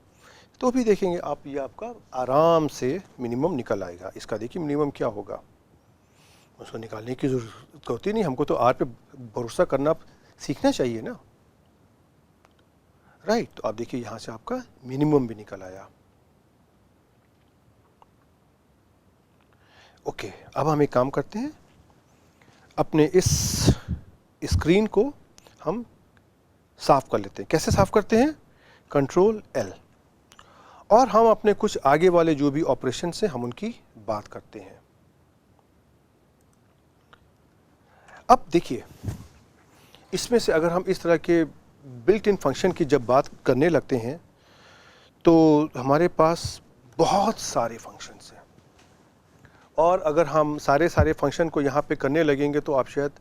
तो भी देखेंगे आप ये आपका आराम से मिनिमम निकल आएगा। इसका देखिए मिनिमम क्या होगा, उसको निकालने की ज़रूरत होती नहीं, हमको तो आर पे भरोसा करना सीखना चाहिए ना, राइट। तो आप देखिए यहाँ से आपका मिनिमम भी निकल आया। ओके, अब हम एक काम करते हैं, अपने इस स्क्रीन को हम साफ कर लेते हैं। कैसे साफ करते हैं? कंट्रोल L, और हम अपने कुछ आगे वाले जो भी ऑपरेशन हैं हम उनकी बात करते हैं। अब देखिए, इसमें से अगर हम इस तरह के बिल्ट इन फंक्शन की जब बात करने लगते हैं तो हमारे पास बहुत सारे फंक्शंस हैं, और अगर हम सारे फंक्शन को यहाँ पे करने लगेंगे तो आप शायद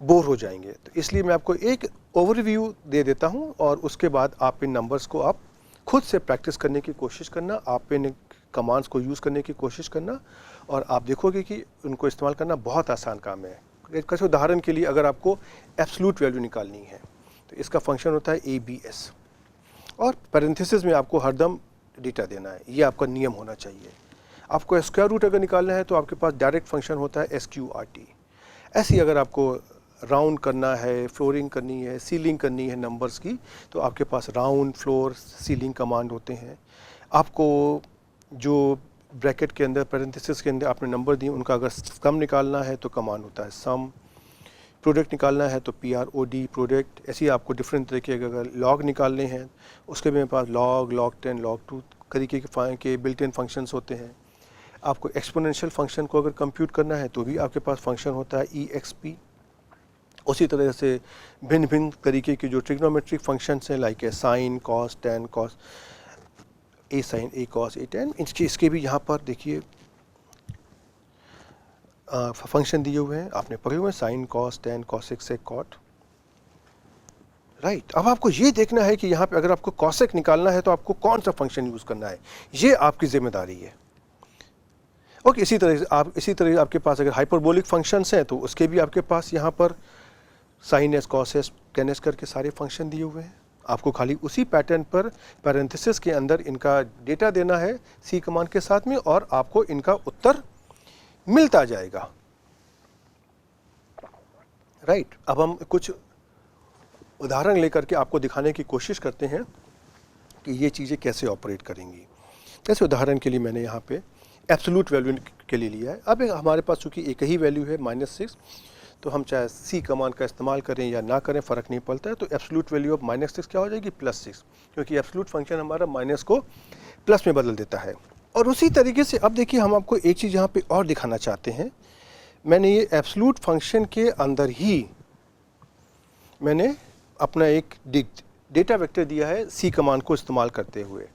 बोर हो जाएंगे। तो इसलिए मैं आपको एक ओवरव्यू दे देता हूँ और उसके बाद आप इन नंबर्स को आप खुद से प्रैक्टिस करने की कोशिश करना, आप इन कमांड्स को यूज़ करने की कोशिश करना, और आप देखोगे कि उनको इस्तेमाल करना बहुत आसान काम है। कैसे? उदाहरण के लिए अगर आपको एब्सोल्यूट वैल्यू निकालनी है तो इसका फंक्शन होता है ABS, और पैरेंथेसिस में आपको हरदम डेटा देना है, ये आपका नियम होना चाहिए। आपको स्क्वायर रूट अगर निकालना है तो आपके पास डायरेक्ट फंक्शन होता है SQRT। ऐसे ही अगर आपको राउंड करना है, फ्लोरिंग करनी है, सीलिंग करनी है नंबर्स की, तो आपके पास राउंड, फ्लोर, सीलिंग कमांड होते हैं। आपको जो ब्रैकेट के अंदर, पैरेंथेसिस के अंदर आपने नंबर दिए उनका अगर सम निकालना है तो कमांड होता है सम। प्रोडक्ट निकालना है तो PROD, प्रोडक्ट। ऐसे ही आपको डिफरेंट तरीके के अगर लॉग निकालने हैं उसके मेरे पास लॉग, log10, log2 तरीके के बिल्ट इन फंक्शंस होते हैं। आपको एक्सपोनेंशियल फंक्शन को अगर कंप्यूट करना है तो भी आपके पास फंक्शन होता है EXP। उसी तरह से भिन्न भिन्न तरीके के जो ट्रिग्नोमेट्रिक फंक्शंस हैं, like sine, cos, tan, cos, A sin, A cos, A tan, इसके भी यहाँ पर देखिए फंक्शन दिए हुए हैं, आपने पढ़े हुए हैं, साइन, कॉस, टैन, कॉसेक, सेक, कॉट, राइट। अब आपको ये देखना है कि यहाँ पे अगर आपको कॉसेक निकालना है तो आपको कौन सा फंक्शन यूज़ करना है, ये आपकी जिम्मेदारी है। ओके, इसी तरह आपके पास अगर हाइपरबोलिक फंक्शंस हैं तो उसके भी आपके पास यहाँ पर sine S, cos S, tan S करके सारे फंक्शन दिए हुए हैं। आपको खाली उसी पैटर्न पर पैरेंथेसिस के अंदर इनका डेटा देना है सी कमांड के साथ में, और आपको इनका उत्तर मिलता जाएगा, राइट। अब हम कुछ उदाहरण लेकर के आपको दिखाने की कोशिश करते हैं कि ये चीज़ें कैसे ऑपरेट करेंगी। जैसे उदाहरण के लिए मैंने यहाँ पे एब्सोल्यूट वैल्यू के लिए लिया है। अब हमारे पास चूँकि एक ही वैल्यू है -6, तो हम चाहे सी कमांड का इस्तेमाल करें या ना करें फ़र्क नहीं पड़ता है। तो एब्सोल्यूट वैल्यू ऑफ -6 क्या हो जाएगी? +6, क्योंकि एब्सोल्यूट फंक्शन हमारा माइनस को प्लस में बदल देता है। और उसी तरीके से अब देखिए, हम आपको एक चीज़ यहाँ पे और दिखाना चाहते हैं। मैंने ये एब्सोल्यूट फंक्शन के अंदर ही मैंने अपना एक डेटा वेक्टर दिया है सी कमांड को इस्तेमाल करते हुए,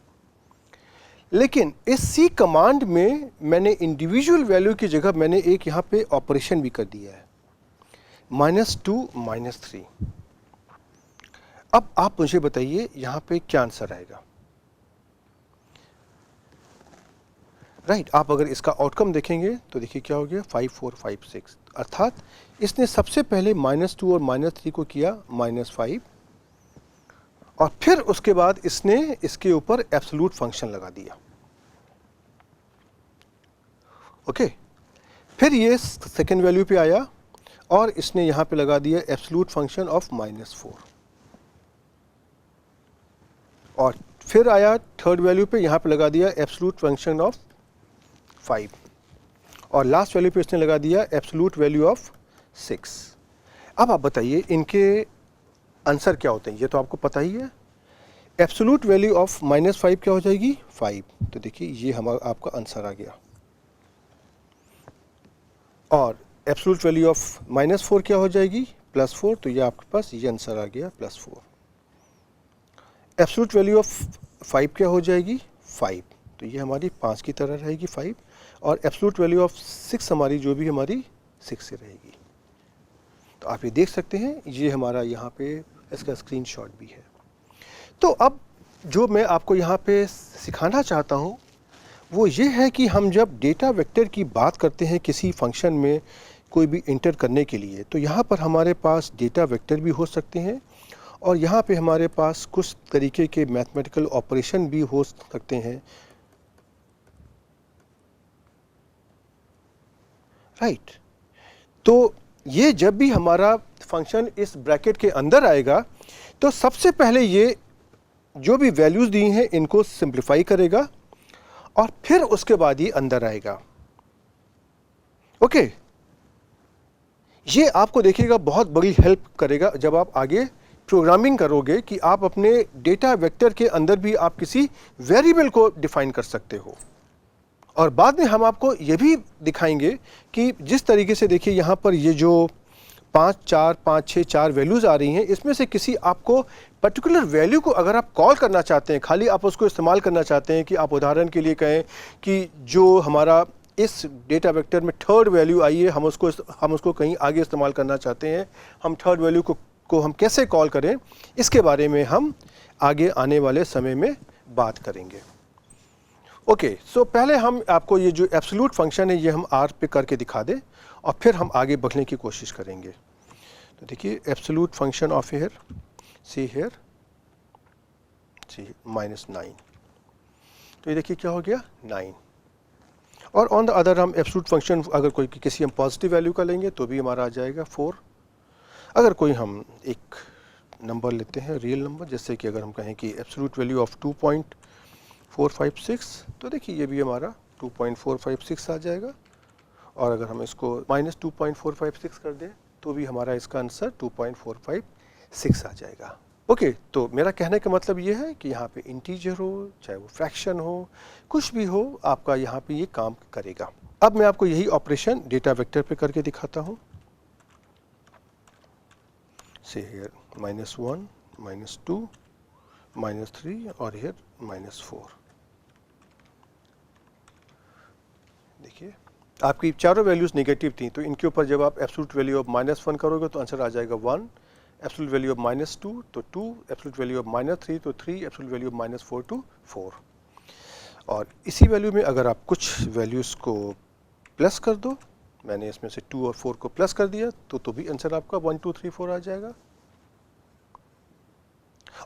लेकिन इस सी कमांड में मैंने इंडिविजुअल वैल्यू की जगह मैंने एक यहाँ पे ऑपरेशन भी कर दिया है, -2, -3। अब आप मुझे बताइए यहाँ पे क्या आंसर आएगा, राइट। आप अगर इसका आउटकम देखेंगे तो देखिए क्या हो गया, 5, 4, 5, 6। अर्थात इसने सबसे पहले -2 और -3 को किया -5, और फिर उसके बाद इसने इसके ऊपर एब्सोल्यूट फंक्शन लगा दिया। ओके, फिर ये सेकेंड वैल्यू पे आया और इसने यहाँ पे लगा दिया एब्सोल्यूट फंक्शन ऑफ -4, और फिर आया थर्ड वैल्यू पे, यहाँ पे लगा दिया एब्सोल्यूट फंक्शन ऑफ 5, और लास्ट वैल्यू पे इसने लगा दिया एब्सोल्यूट वैल्यू ऑफ 6। अब आप बताइए इनके आंसर क्या होते हैं, ये तो आपको पता ही है। एब्सोल्यूट वैल्यू ऑफ -5 क्या हो जाएगी? 5। तो देखिए ये हमारा आपका आंसर आ गया, और एब्सोल्यूट वैल्यू ऑफ -4 क्या हो जाएगी? +4। तो ये आपके पास ये आंसर आ गया +4। एब्सोल्यूट वैल्यू ऑफ 5 क्या हो जाएगी 5, तो ये हमारी 5 की तरह रहेगी 5, और एब्सोल्यूट वैल्यू ऑफ 6 हमारी जो भी हमारी 6 से रहेगी। तो आप ये देख सकते हैं, ये हमारा यहाँ पे इसका स्क्रीनशॉट भी है। तो अब जो मैं आपको यहाँ पे सिखाना चाहता हूँ वो ये है कि हम जब डेटा वेक्टर की बात करते हैं किसी फंक्शन में कोई भी इंटर करने के लिए, तो यहाँ पर हमारे पास डेटा वेक्टर भी हो सकते हैं और यहाँ पे हमारे पास कुछ तरीके के मैथमेटिकल ऑपरेशन भी हो सकते हैं, राइट। तो ये जब भी हमारा फंक्शन इस ब्रैकेट के अंदर आएगा तो सबसे पहले ये जो भी वैल्यूज़ दी हैं इनको सिंप्लीफाई करेगा और फिर उसके बाद ये अंदर आएगा। ओके, ये आपको देखिएगा बहुत बड़ी हेल्प करेगा जब आप आगे प्रोग्रामिंग करोगे कि आप अपने डेटा वेक्टर के अंदर भी आप किसी वेरिएबल को डिफाइन कर सकते हो। और बाद में हम आपको ये भी दिखाएंगे कि जिस तरीके से देखिए यहाँ पर ये जो 5 4 5 6 4 वैल्यूज़ आ रही हैं, इसमें से किसी आपको पर्टिकुलर वैल्यू को अगर आप कॉल करना चाहते हैं, खाली आप उसको इस्तेमाल करना चाहते हैं कि आप उदाहरण के लिए कहें कि जो हमारा इस डेटा वेक्टर में थर्ड वैल्यू आई है, हम उसको कहीं आगे इस्तेमाल करना चाहते हैं, हम थर्ड वैल्यू को हम कैसे कॉल करें, इसके बारे में हम आगे आने वाले समय में बात करेंगे। ओके, सो पहले हम आपको ये जो एब्सोल्यूट फंक्शन है ये हम आर पे करके दिखा दें और फिर हम आगे बढ़ने की कोशिश करेंगे। तो देखिए absolute function of here C here C -9, तो ये देखिए क्या हो गया 9। और ऑन द अदर हम एब्सोल्यूट फंक्शन अगर कोई किसी हम पॉजिटिव वैल्यू का लेंगे तो भी हमारा आ जाएगा 4। अगर कोई हम एक नंबर लेते हैं रियल नंबर, जैसे कि अगर हम कहें कि एब्सोल्यूट वैल्यू ऑफ 2.456, तो देखिए ये भी हमारा 2.456 आ जाएगा। और अगर हम इसको -2.456 कर दें तो भी हमारा इसका आंसर 2.456 आ जाएगा। ओके, तो मेरा कहने का मतलब ये है कि यहाँ पे इंटीजर हो, चाहे वो फ्रैक्शन हो, कुछ भी हो, आपका यहाँ पे ये काम करेगा। अब मैं आपको यही ऑपरेशन डेटा वेक्टर पे करके दिखाता हूँ। से हियर -1 -2 -3 और हियर -4। देखिए आपकी चारों वैल्यूज़ नेगेटिव थी, तो इनके ऊपर जब आप एब्सोल्यूट वैल्यू ऑफ -1 करोगे तो आंसर आ जाएगा 1, एब्सोल्यूट वैल्यू ऑफ -2 तो 2, एब्सोल्यूट वैल्यू ऑफ -3 तो 3, एब्सोल्यूट वैल्यू ऑफ -4 तो 4। और इसी वैल्यू में अगर आप कुछ वैल्यूज़ को प्लस कर दो, मैंने इसमें से 2 और 4 को प्लस कर दिया तो भी आंसर आपका 1 2 3 4 आ जाएगा।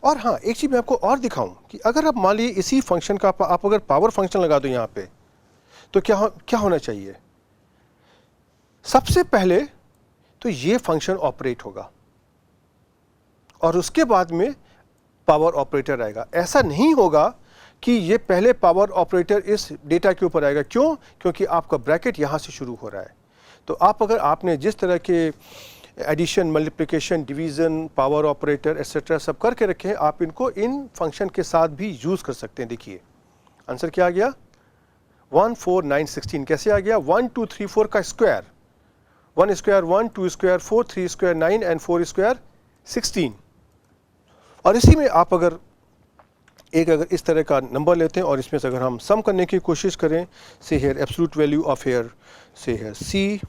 और हाँ, एक चीज़ मैं आपको और दिखाऊं कि अगर आप मान लीजिए इसी फंक्शन का आप अगर पावर फंक्शन लगा दो यहाँ पे, तो क्या होना चाहिए? सबसे पहले तो ये फंक्शन ऑपरेट होगा और उसके बाद में पावर ऑपरेटर आएगा। ऐसा नहीं होगा कि ये पहले पावर ऑपरेटर इस डेटा के ऊपर आएगा। क्यों? क्योंकि आपका ब्रैकेट यहाँ से शुरू हो रहा है। तो अगर आपने जिस तरह के addition, multiplication, division, power operator etcetera सब करके रखे हैं, आप इनको इन फंक्शन के साथ भी यूज़ कर सकते हैं। देखिए आंसर क्या आ गया 1 4 9 16। कैसे आ गया? 1 2 3 4 का square, 1 square 1, 2 square 4, 3 square 9 and 4 square 16। और इसी में आप अगर इस तरह का नंबर लेते हैं और इसमें से अगर हम सम करने की कोशिश करें, say here absolute value of here say here C,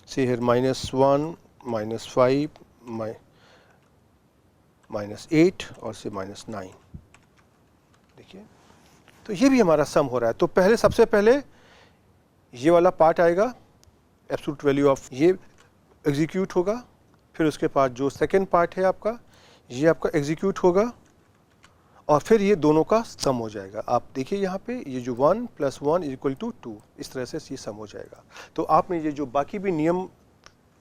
say here -1 -5 -8 और से -9। देखिए तो ये भी हमारा सम हो रहा है। तो सबसे पहले ये वाला पार्ट आएगा, एब्सोल्यूट वैल्यू ऑफ ये एग्जीक्यूट होगा, फिर उसके बाद जो सेकेंड पार्ट है आपका, ये आपका एग्जीक्यूट होगा और फिर ये दोनों का सम हो जाएगा। आप देखिए यहाँ पे ये जो 1 + 1 = 2, इस तरह से ये सम हो जाएगा। तो आपने ये जो बाकी भी नियम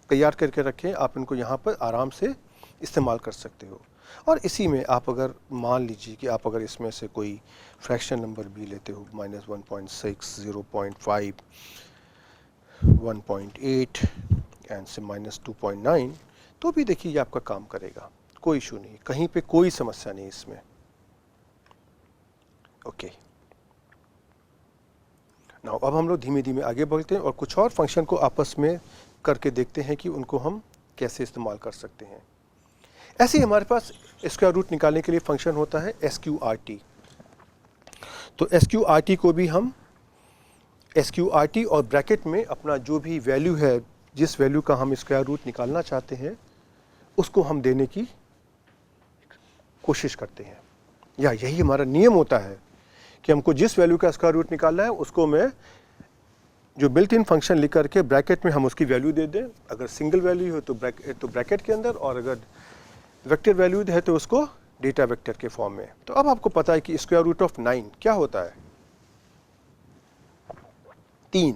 तैयार करके रखे, आप इनको यहाँ पर आराम से इस्तेमाल कर सकते हो। और इसी में आप अगर मान लीजिए कि आप अगर इसमें से कोई फ्रैक्शन नंबर भी लेते हो, -1.6, 0.5, 1.8 एंड से -2.9, तो भी देखिए ये आपका काम करेगा, कोई इशू नहीं, कहीं पे कोई समस्या नहीं इसमें। ओके, नाउ अब हम लोग धीमे धीमे आगे बढ़ते हैं और कुछ और फंक्शन को आपस में करके देखते हैं कि उनको हम कैसे इस्तेमाल कर सकते हैं। ऐसे ही हमारे पास स्क्वायर रूट निकालने के लिए फंक्शन होता है SQRT। तो SQRT को भी हम SQRT और ब्रैकेट में अपना जो भी वैल्यू है, जिस वैल्यू का हम स्क्वायर रूट निकालना चाहते हैं, उसको हम देने की कोशिश करते हैं, या यही हमारा नियम होता है कि हमको जिस वैल्यू का स्क्वायर रूट निकालना है उसको मैं जो बिल्ट इन फंक्शन लिख करके ब्रैकेट में हम उसकी वैल्यू दे दें। अगर सिंगल वैल्यू हो तो ब्रैकेट के अंदर, और अगर वेक्टर वैल्यू है तो उसको डेटा वेक्टर के फॉर्म में। तो अब आपको पता है कि स्क्वायर रूट ऑफ 9 क्या होता है, 3।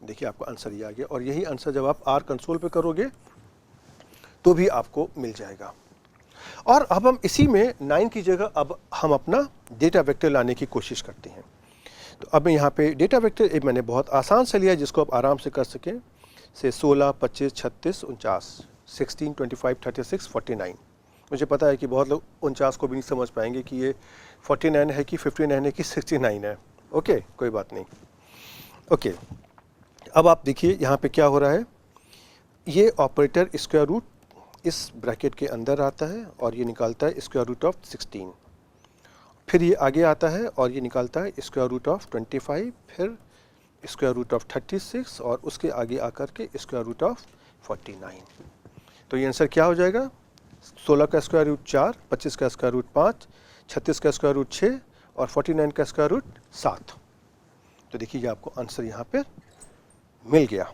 देखिए आपका आंसर ये आ गया, और यही आंसर जब आप R कंसोल पे करोगे तो भी आपको मिल जाएगा। और अब हम इसी में 9 की जगह अब हम अपना डेटा वेक्टर लाने की कोशिश करते हैं। तो अब यहाँ पे डेटा वेक्टर एक मैंने बहुत आसान से लिया जिसको आप आराम से कर सकें, से 16, 25, 36, 49, 16, 25, 36, 49। मुझे पता है कि बहुत लोग 49 को भी नहीं समझ पाएंगे कि ये 49 है कि 59 है कि 69 है। ओके, कोई बात नहीं। ओके, अब आप देखिए यहाँ पे क्या हो रहा है, ये ऑपरेटर स्क्वायर रूट इस ब्रैकेट के अंदर आता है और ये निकालता है स्क्वायर रूट ऑफ 16, फिर ये आगे आता है और ये निकालता है स्क्वायर रूट ऑफ 25, फिर स्क्वायर रूट ऑफ 36 और उसके आगे आकर के स्क्वायर रूट ऑफ 49। तो ये आंसर क्या हो जाएगा, 16 का स्क्वायर रूट 4, 25 का स्क्वायर रूट 5, 36 का स्क्वायर रूट 6 और 49 का स्क्वायर रूट 7। तो देखिए ये आपको आंसर यहाँ पे मिल गया।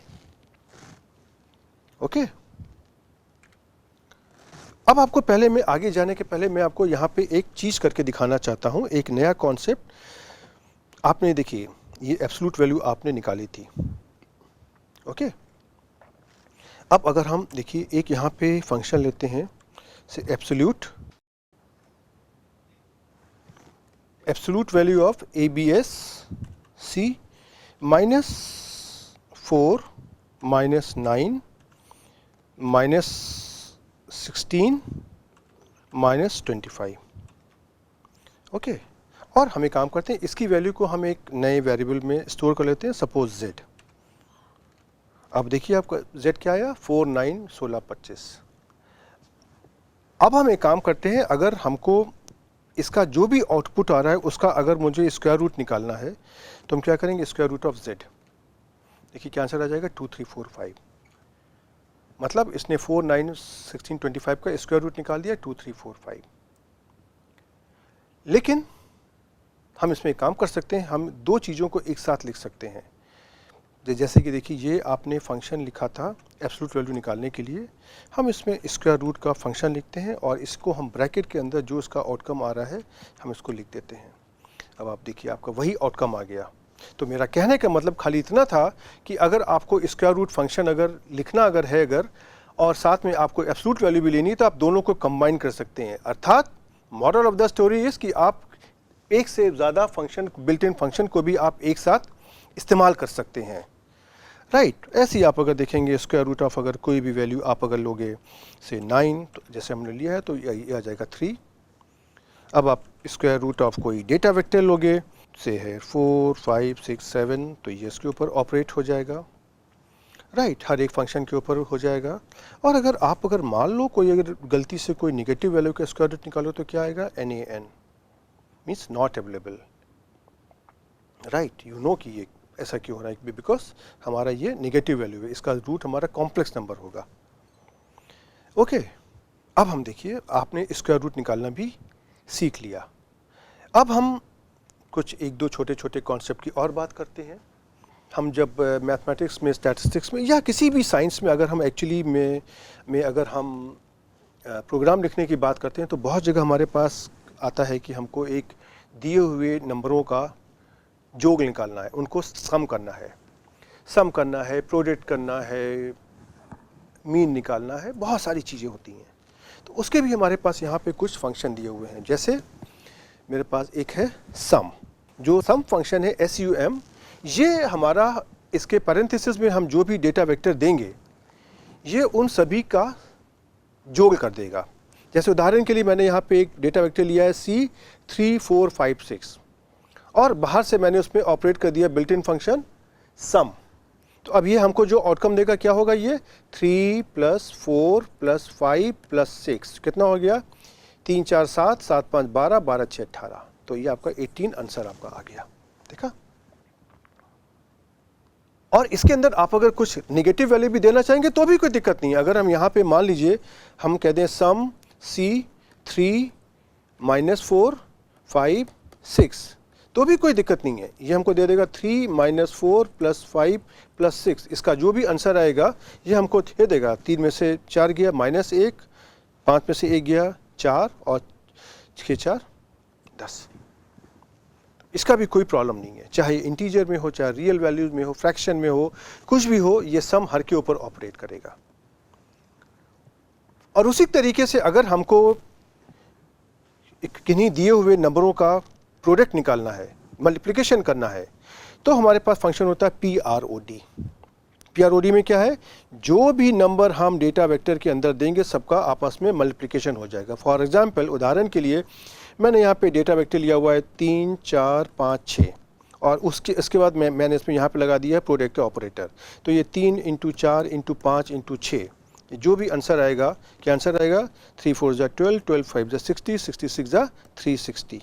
ओके, अब आपको पहले मैं आगे जाने के पहले मैं आपको यहाँ पे एक चीज़ करके दिखाना चाहता हूँ, एक नया कॉन्सेप्ट। आपने देखिए ये एब्सोल्यूट वैल्यू आपने निकाली थी। ओके, अब अगर हम देखिए एक यहाँ पे फंक्शन लेते हैं से absolute value of ABS-C -4 -9 -16 -25। Okay, और हम एक काम करते हैं, इसकी वैल्यू को हम एक नए वेरिएबल में स्टोर कर लेते हैं, सपोज z। अब देखिए आपका z क्या आया, 4, 9, 16, 25। अब हम एक काम करते हैं, अगर हमको इसका जो भी आउटपुट आ रहा है उसका अगर मुझे स्क्वायर रूट निकालना है तो हम क्या करेंगे, स्क्वायर रूट ऑफ z। देखिए क्या आंसर आ जाएगा, 2, 3, 4, 5। मतलब इसने 4, 9, 16, 25 का स्क्वायर रूट निकाल दिया, 2, 3, 4, 5। लेकिन हम इसमें एक काम कर सकते हैं, हम दो चीज़ों को एक साथ लिख सकते हैं। जैसे कि देखिए ये आपने फंक्शन लिखा था एब्सोल्यूट वैल्यू निकालने के लिए, हम इसमें स्क्वायर रूट का फंक्शन लिखते हैं और इसको हम ब्रैकेट के अंदर जो इसका आउटकम आ रहा है हम इसको लिख देते हैं। अब आप देखिए आपका वही आउटकम आ गया। तो मेरा कहने का मतलब खाली इतना था कि अगर आपको स्क्वायर रूट फंक्शन अगर लिखना अगर है और साथ में आपको एब्सोल्यूट वैल्यू भी लेनी है तो आप दोनों को कंबाइन कर सकते हैं। अर्थात moral of the story is कि आप एक से ज़्यादा फंक्शन, बिल्ट इन फंक्शन को भी आप एक साथ इस्तेमाल कर सकते हैं। राइट, ऐसे ही आप अगर देखेंगे स्क्वायर रूट ऑफ अगर कोई भी वैल्यू आप अगर लोगे से 9, तो जैसे हमने लिया है तो ये आ जाएगा 3। अब आप स्क्वायर रूट ऑफ कोई डेटा वेक्टर लोगे से है 4, 5, 6, 7, तो ये इसके ऊपर ऑपरेट हो जाएगा। राइट, हर एक फंक्शन के ऊपर हो जाएगा। और अगर आप अगर मान लो कोई अगर गलती से कोई निगेटिव वैल्यू का स्क्वायर रूट निकालो तो क्या आएगा, NaN means not available. Right, you know कि ये ऐसा क्यों हो रहा है, बिकॉज हमारा ये नेगेटिव वैल्यू है, इसका रूट हमारा कॉम्प्लेक्स नंबर होगा। ओके, अब हम देखिए आपने स्क्वायर रूट निकालना भी सीख लिया। अब हम कुछ एक दो छोटे छोटे कॉन्सेप्ट की और बात करते हैं। हम जब मैथमेटिक्स में, स्टैटिस्टिक्स में या किसी भी साइंस में अगर हम एक्चुअली में अगर हम प्रोग्राम लिखने की बात करते हैं तो बहुत जगह हमारे पास आता है कि हमको एक दिए हुए नंबरों का जोग निकालना है, उनको सम करना है, प्रोडक्ट करना है, मीन निकालना है, बहुत सारी चीज़ें होती हैं। तो उसके भी हमारे पास यहाँ पे कुछ फंक्शन दिए हुए हैं। जैसे मेरे पास एक है सम, जो सम फंक्शन है SUM। ये हमारा इसके पैरेंथेसिस में हम जो भी डेटा वेक्टर देंगे ये उन सभी का जोड़ कर देगा। जैसे उदाहरण के लिए मैंने यहाँ पे एक डेटा वेक्टर लिया है C3456 और बाहर से मैंने उसमें ऑपरेट कर दिया बिल्ट इन फंक्शन सम। तो अब ये हमको जो आउटकम देगा क्या होगा, ये 3 + 4 + 5 + 6 कितना हो गया, 3, 4, 7, 7, 5, 12, 12, 6, 18। तो तो ये आपका 18 आंसर आपका आ गया, देखा। और इसके अंदर आप अगर कुछ नेगेटिव वैल्यू भी देना चाहेंगे तो भी कोई दिक्कत नहीं है। अगर हम यहाँ पे मान लीजिए हम कह दें सम C 3 - 4 5 6, तो भी कोई दिक्कत नहीं है। ये हमको दे देगा 3 - 4 + 5 + 6, इसका जो भी आंसर आएगा ये हमको दे देगा। 3 में से 4 गया -1, 5 में से 1 गया 4 और 6 4 10। इसका भी कोई प्रॉब्लम नहीं है, चाहे इंटीजर में हो, चाहे रियल वैल्यूज में हो, फ्रैक्शन में हो, कुछ भी हो, ये सम हर के ऊपर ऑपरेट करेगा। और उसी तरीके से अगर हमको किन्हीं दिए हुए नंबरों का प्रोडक्ट निकालना है, मल्टीप्लिकेशन करना है, तो हमारे पास फंक्शन होता है PROD। PROD में क्या है, जो भी नंबर हम डेटा वेक्टर के अंदर देंगे सबका आपस में मल्टीप्लिकेशन हो जाएगा। फॉर एग्जांपल, उदाहरण के लिए मैंने यहाँ पे डेटा वेक्टर लिया हुआ है 3 4 5 6 और इसके बाद मैंने इसमें यहाँ पे लगा दिया है प्रोडक्ट का ऑपरेटर। तो ये 3 × 4 × 5 × 6, जो भी आंसर आएगा, क्या आंसर आएगा, 3 4 = 12, 12 5 = 60, 66 = 360।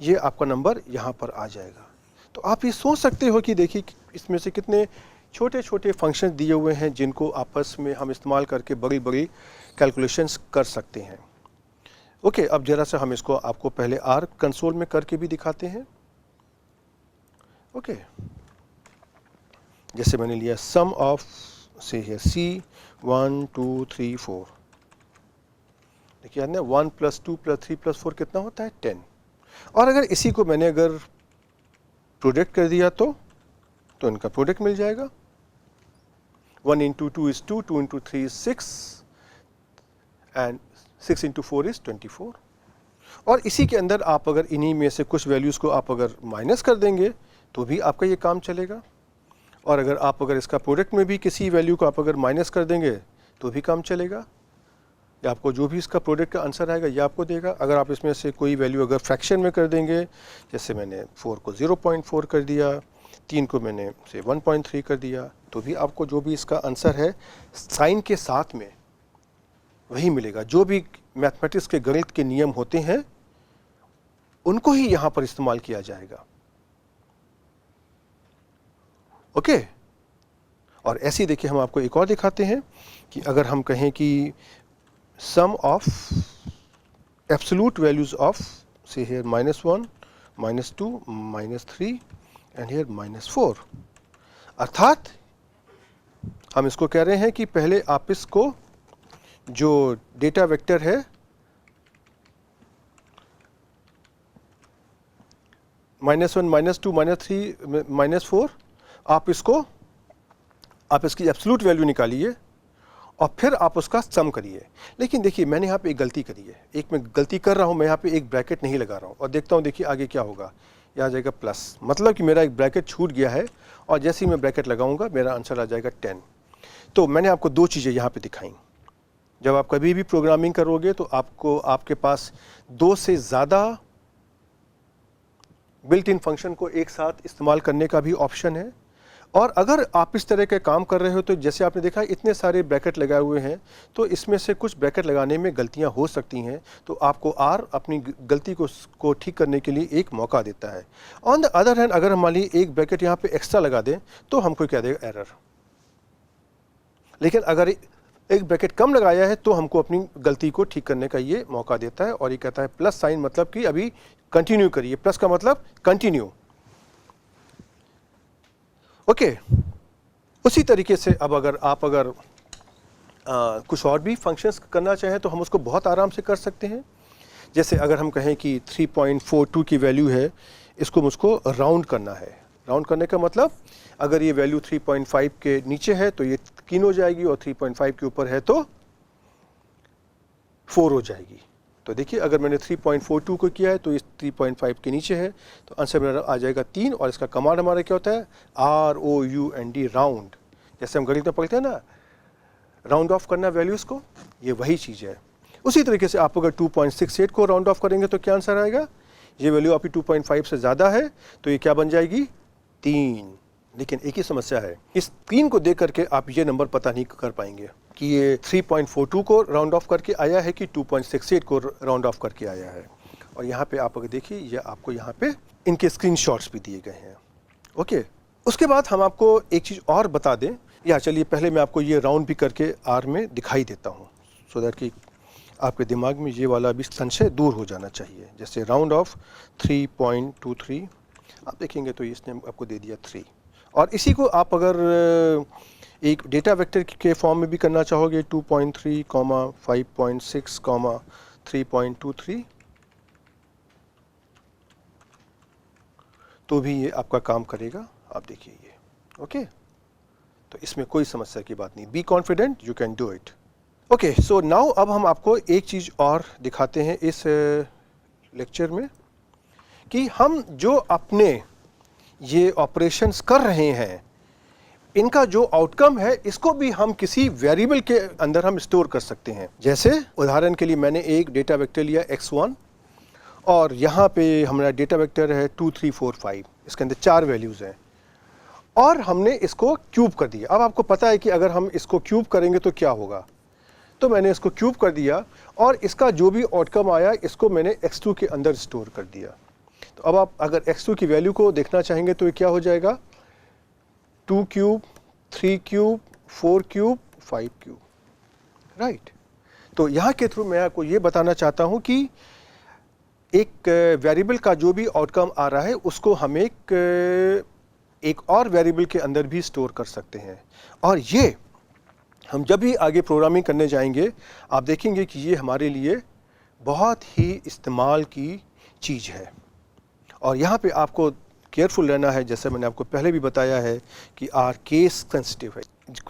ये आपका नंबर यहाँ पर आ जाएगा। तो आप ये सोच सकते हो कि देखिए इसमें से कितने छोटे छोटे फंक्शन दिए हुए हैं जिनको आपस में हम इस्तेमाल करके बड़ी बड़ी कैलकुलेशंस कर सकते हैं। ओके, अब जरा सा हम इसको आपको पहले R कंसोल में करके भी दिखाते हैं। ओके, जैसे मैंने लिया सम ऑफ से है C 1 2 3 4, देखिए ना 1 + 2 + 3 + 4 कितना होता है 10। और अगर इसी को मैंने अगर प्रोडक्ट कर दिया तो इनका प्रोडक्ट मिल जाएगा। 1 × 2 is 2, 2 × 3 is 6 and 6 × 4 is 24। और इसी के अंदर आप अगर इन्हीं में से कुछ वैल्यूज़ को आप अगर माइनस कर देंगे तो भी आपका ये काम चलेगा। और अगर इसका प्रोडक्ट में भी किसी वैल्यू को आप अगर माइनस कर देंगे तो भी काम चलेगा। या आपको जो भी इसका प्रोडक्ट का आंसर आएगा ये आपको देगा। अगर आप इसमें से कोई वैल्यू अगर फ्रैक्शन में कर देंगे, जैसे मैंने 4 को 0.4 कर दिया, 3 को मैंने से 1.3 कर दिया, तो भी आपको जो भी इसका आंसर है साइन के साथ में वही मिलेगा। जो भी मैथमेटिक्स के गणित के नियम होते हैं उनको ही यहाँ पर इस्तेमाल किया जाएगा। ओके, और ऐसे ही देखिए हम आपको एक और दिखाते हैं कि अगर हम कहें कि सम ऑफ एब्सोल्यूट वैल्यूज ऑफ से हियर -1 -2 -3 एंड हियर -4, अर्थात हम इसको कह रहे हैं कि पहले आप इसको जो डेटा वेक्टर है -1 -2 -3 -4, आप इसकी एब्सोल्यूट वैल्यू निकालिए और फिर आप उसका सम करिए। लेकिन देखिए मैंने यहाँ पे एक गलती करी है, एक मैं गलती कर रहा हूँ, मैं यहाँ पे एक ब्रैकेट नहीं लगा रहा हूँ और देखता हूँ देखिए आगे क्या होगा। यह आ जाएगा प्लस, मतलब कि मेरा एक ब्रैकेट छूट गया है और जैसे ही मैं ब्रैकेट लगाऊंगा मेरा आंसर आ जाएगा 10। तो मैंने आपको दो चीज़ें यहाँ पे दिखाई। जब आप कभी भी प्रोग्रामिंग करोगे तो आपके पास 2 से ज़्यादा बिल्ट इन फंक्शन को एक साथ इस्तेमाल करने का भी ऑप्शन है। और अगर आप इस तरह के काम कर रहे हो तो जैसे आपने देखा इतने सारे ब्रैकेट लगाए हुए हैं, तो इसमें से कुछ ब्रैकेट लगाने में गलतियां हो सकती हैं, तो आपको R अपनी गलती को ठीक करने के लिए एक मौका देता है। ऑन द अदर हैंड अगर हम मान लीजिए एक ब्रैकेट यहाँ पे एक्स्ट्रा लगा दें तो हमको क्या देगा, एरर। लेकिन अगर एक ब्रैकेट कम लगाया है तो हमको अपनी गलती को ठीक करने का ये मौका देता है और ये कहता है प्लस साइन, मतलब कि अभी कंटिन्यू करिए। प्लस का मतलब कंटिन्यू। ओके, उसी तरीके से अब अगर आप कुछ और भी फंक्शंस करना चाहें तो हम उसको बहुत आराम से कर सकते हैं। जैसे अगर हम कहें कि 3.42 की वैल्यू है, इसको मुझको राउंड करना है। राउंड करने का मतलब अगर ये वैल्यू 3.5 के नीचे है तो ये 3 हो जाएगी और 3.5 के ऊपर है तो 4 हो जाएगी। तो देखिए अगर मैंने 3.42 को किया है तो इस 3.5 के नीचे है तो आंसर मेरा आ जाएगा 3। और इसका कमांड हमारा क्या होता है, ROUND, राउंड। जैसे हम गणित में पढ़ते हैं ना, राउंड ऑफ करना वैल्यूज़ को, ये वही चीज़ है। उसी तरीके से आप अगर 2.68 को राउंड ऑफ करेंगे तो क्या आंसर आएगा, ये वैल्यू आपकी 2.5 से ज़्यादा है तो ये क्या बन जाएगी, 3। लेकिन एक ही समस्या है, इस 3 को देख करके आप ये नंबर पता नहीं कर पाएंगे कि ये 3.42 को राउंड ऑफ करके आया है कि 2.68 को राउंड ऑफ करके आया है। और यहाँ पे आप अगर देखिए ये आपको यहाँ पे इनके स्क्रीनशॉट्स भी दिए गए हैं। ओके, उसके बाद हम आपको एक चीज़ और बता दें, या चलिए पहले मैं आपको ये राउंड भी करके आर में दिखाई देता हूँ, सो दैट कि आपके दिमाग में ये वाला भी संशय दूर हो जाना चाहिए। जैसे राउंड ऑफ 3.23 आप देखेंगे तो इसने आपको दे दिया 3, और इसी को आप अगर एक डेटा वेक्टर के फॉर्म में भी करना चाहोगे 2.3, 5.6, 3.23, तो भी ये आपका काम करेगा। आप देखिए ये, ओके, तो इसमें कोई समस्या की बात नहीं। Be confident, you can do it. Okay, so now अब हम आपको एक चीज़ और दिखाते हैं इस लेक्चर में, कि हम जो अपने ये ऑपरेशंस कर रहे हैं, इनका जो आउटकम है इसको भी हम किसी वेरिएबल के अंदर हम स्टोर कर सकते हैं। जैसे उदाहरण के लिए मैंने एक डेटा वेक्टर लिया x1, और यहाँ पे हमारा डेटा वेक्टर है 2, 3, 4, 5, इसके अंदर 4 वैल्यूज़ हैं, और हमने इसको क्यूब कर दिया। अब आपको पता है कि अगर हम इसको क्यूब करेंगे तो क्या होगा, तो मैंने इसको क्यूब कर दिया, और इसका जो भी आउटकम आया इसको मैंने x2 के अंदर स्टोर कर दिया। तो अब आप अगर x2 की वैल्यू को देखना चाहेंगे तो ये क्या हो जाएगा, 2 cube, 3 cube, 4 cube, 5 cube, right. तो यहाँ के थ्रू मैं आपको ये बताना चाहता हूँ कि एक वेरिएबल का जो भी आउटकम आ रहा है उसको हम एक और वेरिएबल के अंदर भी स्टोर कर सकते हैं। और ये हम जब भी आगे प्रोग्रामिंग करने जाएंगे आप देखेंगे कि ये हमारे लिए बहुत ही इस्तेमाल की चीज़ है। और यहाँ पे आपको केयरफुल रहना है, जैसे मैंने आपको पहले भी बताया है कि आर केस सेंसिटिव है।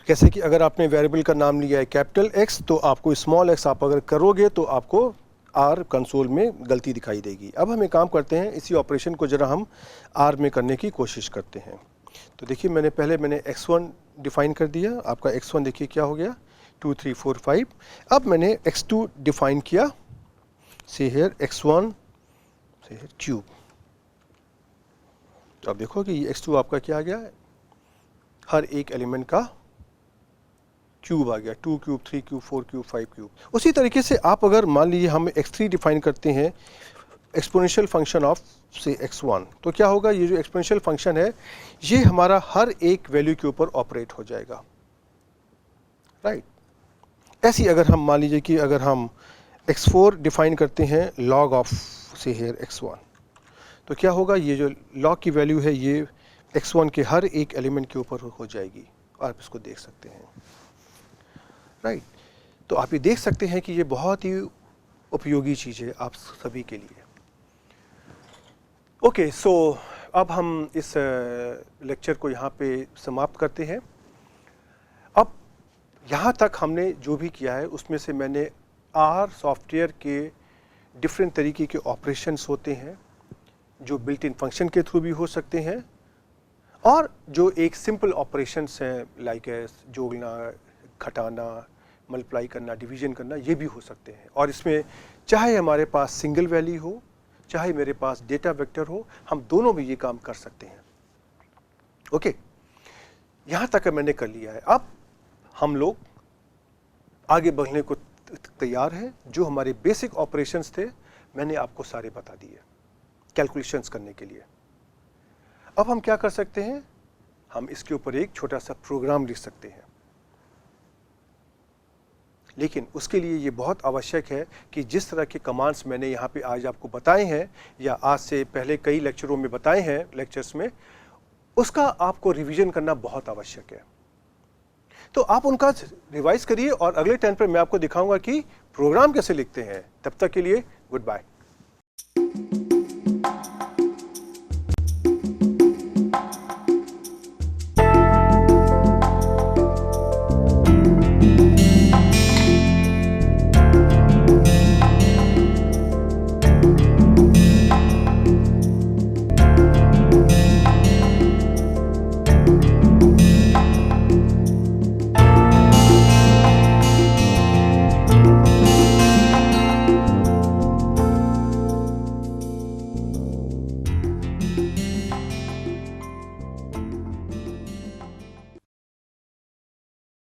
जैसे कि अगर आपने वेरिएबल का नाम लिया है कैपिटल X, तो आपको स्मॉल x आप अगर करोगे तो आपको आर कंसोल में गलती दिखाई देगी। अब हम एक काम करते हैं, इसी ऑपरेशन को ज़रा हम आर में करने की कोशिश करते हैं। तो देखिए मैंने x1 डिफ़ाइन कर दिया, आपका x1 देखिए क्या हो गया, 2, 3, 4, 5। अब मैंने x2 डिफ़ाइन किया, से हियर x1 से हियर क्यूब। तो आप देखो कि ये x2 आपका क्या आ गया, हर एक एलिमेंट का क्यूब आ गया, 2 क्यूब, 3 क्यूब, 4 क्यूब, 5 क्यूब। उसी तरीके से आप अगर मान लीजिए हम x3 डिफ़ाइन करते हैं, एक्सपोनेंशियल फंक्शन ऑफ से x1, तो क्या होगा, ये जो एक्सपोनेंशियल फंक्शन है ये हमारा हर एक वैल्यू के ऊपर ऑपरेट हो जाएगा, राइट। ऐसी अगर हम मान लीजिए कि अगर हम x4 डिफ़ाइन करते हैं लॉग ऑफ से हियर x1, तो क्या होगा, ये जो लॉग की वैल्यू है ये x1 के हर एक एलिमेंट के ऊपर हो जाएगी। आप इसको देख सकते हैं, राइट। तो आप ये देख सकते हैं कि ये बहुत ही उपयोगी चीज़ है आप सभी के लिए। ओके, सो अब हम इस लेक्चर को यहाँ पे समाप्त करते हैं। अब यहाँ तक हमने जो भी किया है उसमें से मैंने आर सॉफ्टवेयर के डिफरेंट तरीके के ऑपरेशंस होते हैं जो बिल्ट इन फंक्शन के थ्रू भी हो सकते हैं, और जो एक सिंपल ऑपरेशंस हैं लाइक जोड़ना, घटाना, मल्टीप्लाई करना, डिवीजन करना, ये भी हो सकते हैं। और इसमें चाहे हमारे पास सिंगल वैल्यू हो, चाहे मेरे पास डेटा वेक्टर हो, हम दोनों भी ये काम कर सकते हैं। ओके, यहाँ तक मैंने कर लिया है। अब हम लोग आगे बढ़ने को तैयार हैं। जो हमारे बेसिक ऑपरेशंस थे मैंने आपको सारे बता दिए कैलकुलेशंस करने के लिए। अब हम क्या कर सकते हैं, हम इसके ऊपर एक छोटा सा प्रोग्राम लिख सकते हैं। लेकिन उसके लिए ये बहुत आवश्यक है कि जिस तरह के कमांड्स मैंने यहाँ पे आज आपको बताए हैं या आज से पहले कई लेक्चरों में बताए हैं लेक्चर्स में, उसका आपको रिवीजन करना बहुत आवश्यक है। तो आप उनका रिवाइज करिए और अगले टर्न पर मैं आपको दिखाऊंगा कि प्रोग्राम कैसे लिखते हैं। तब तक के लिए गुड बाय।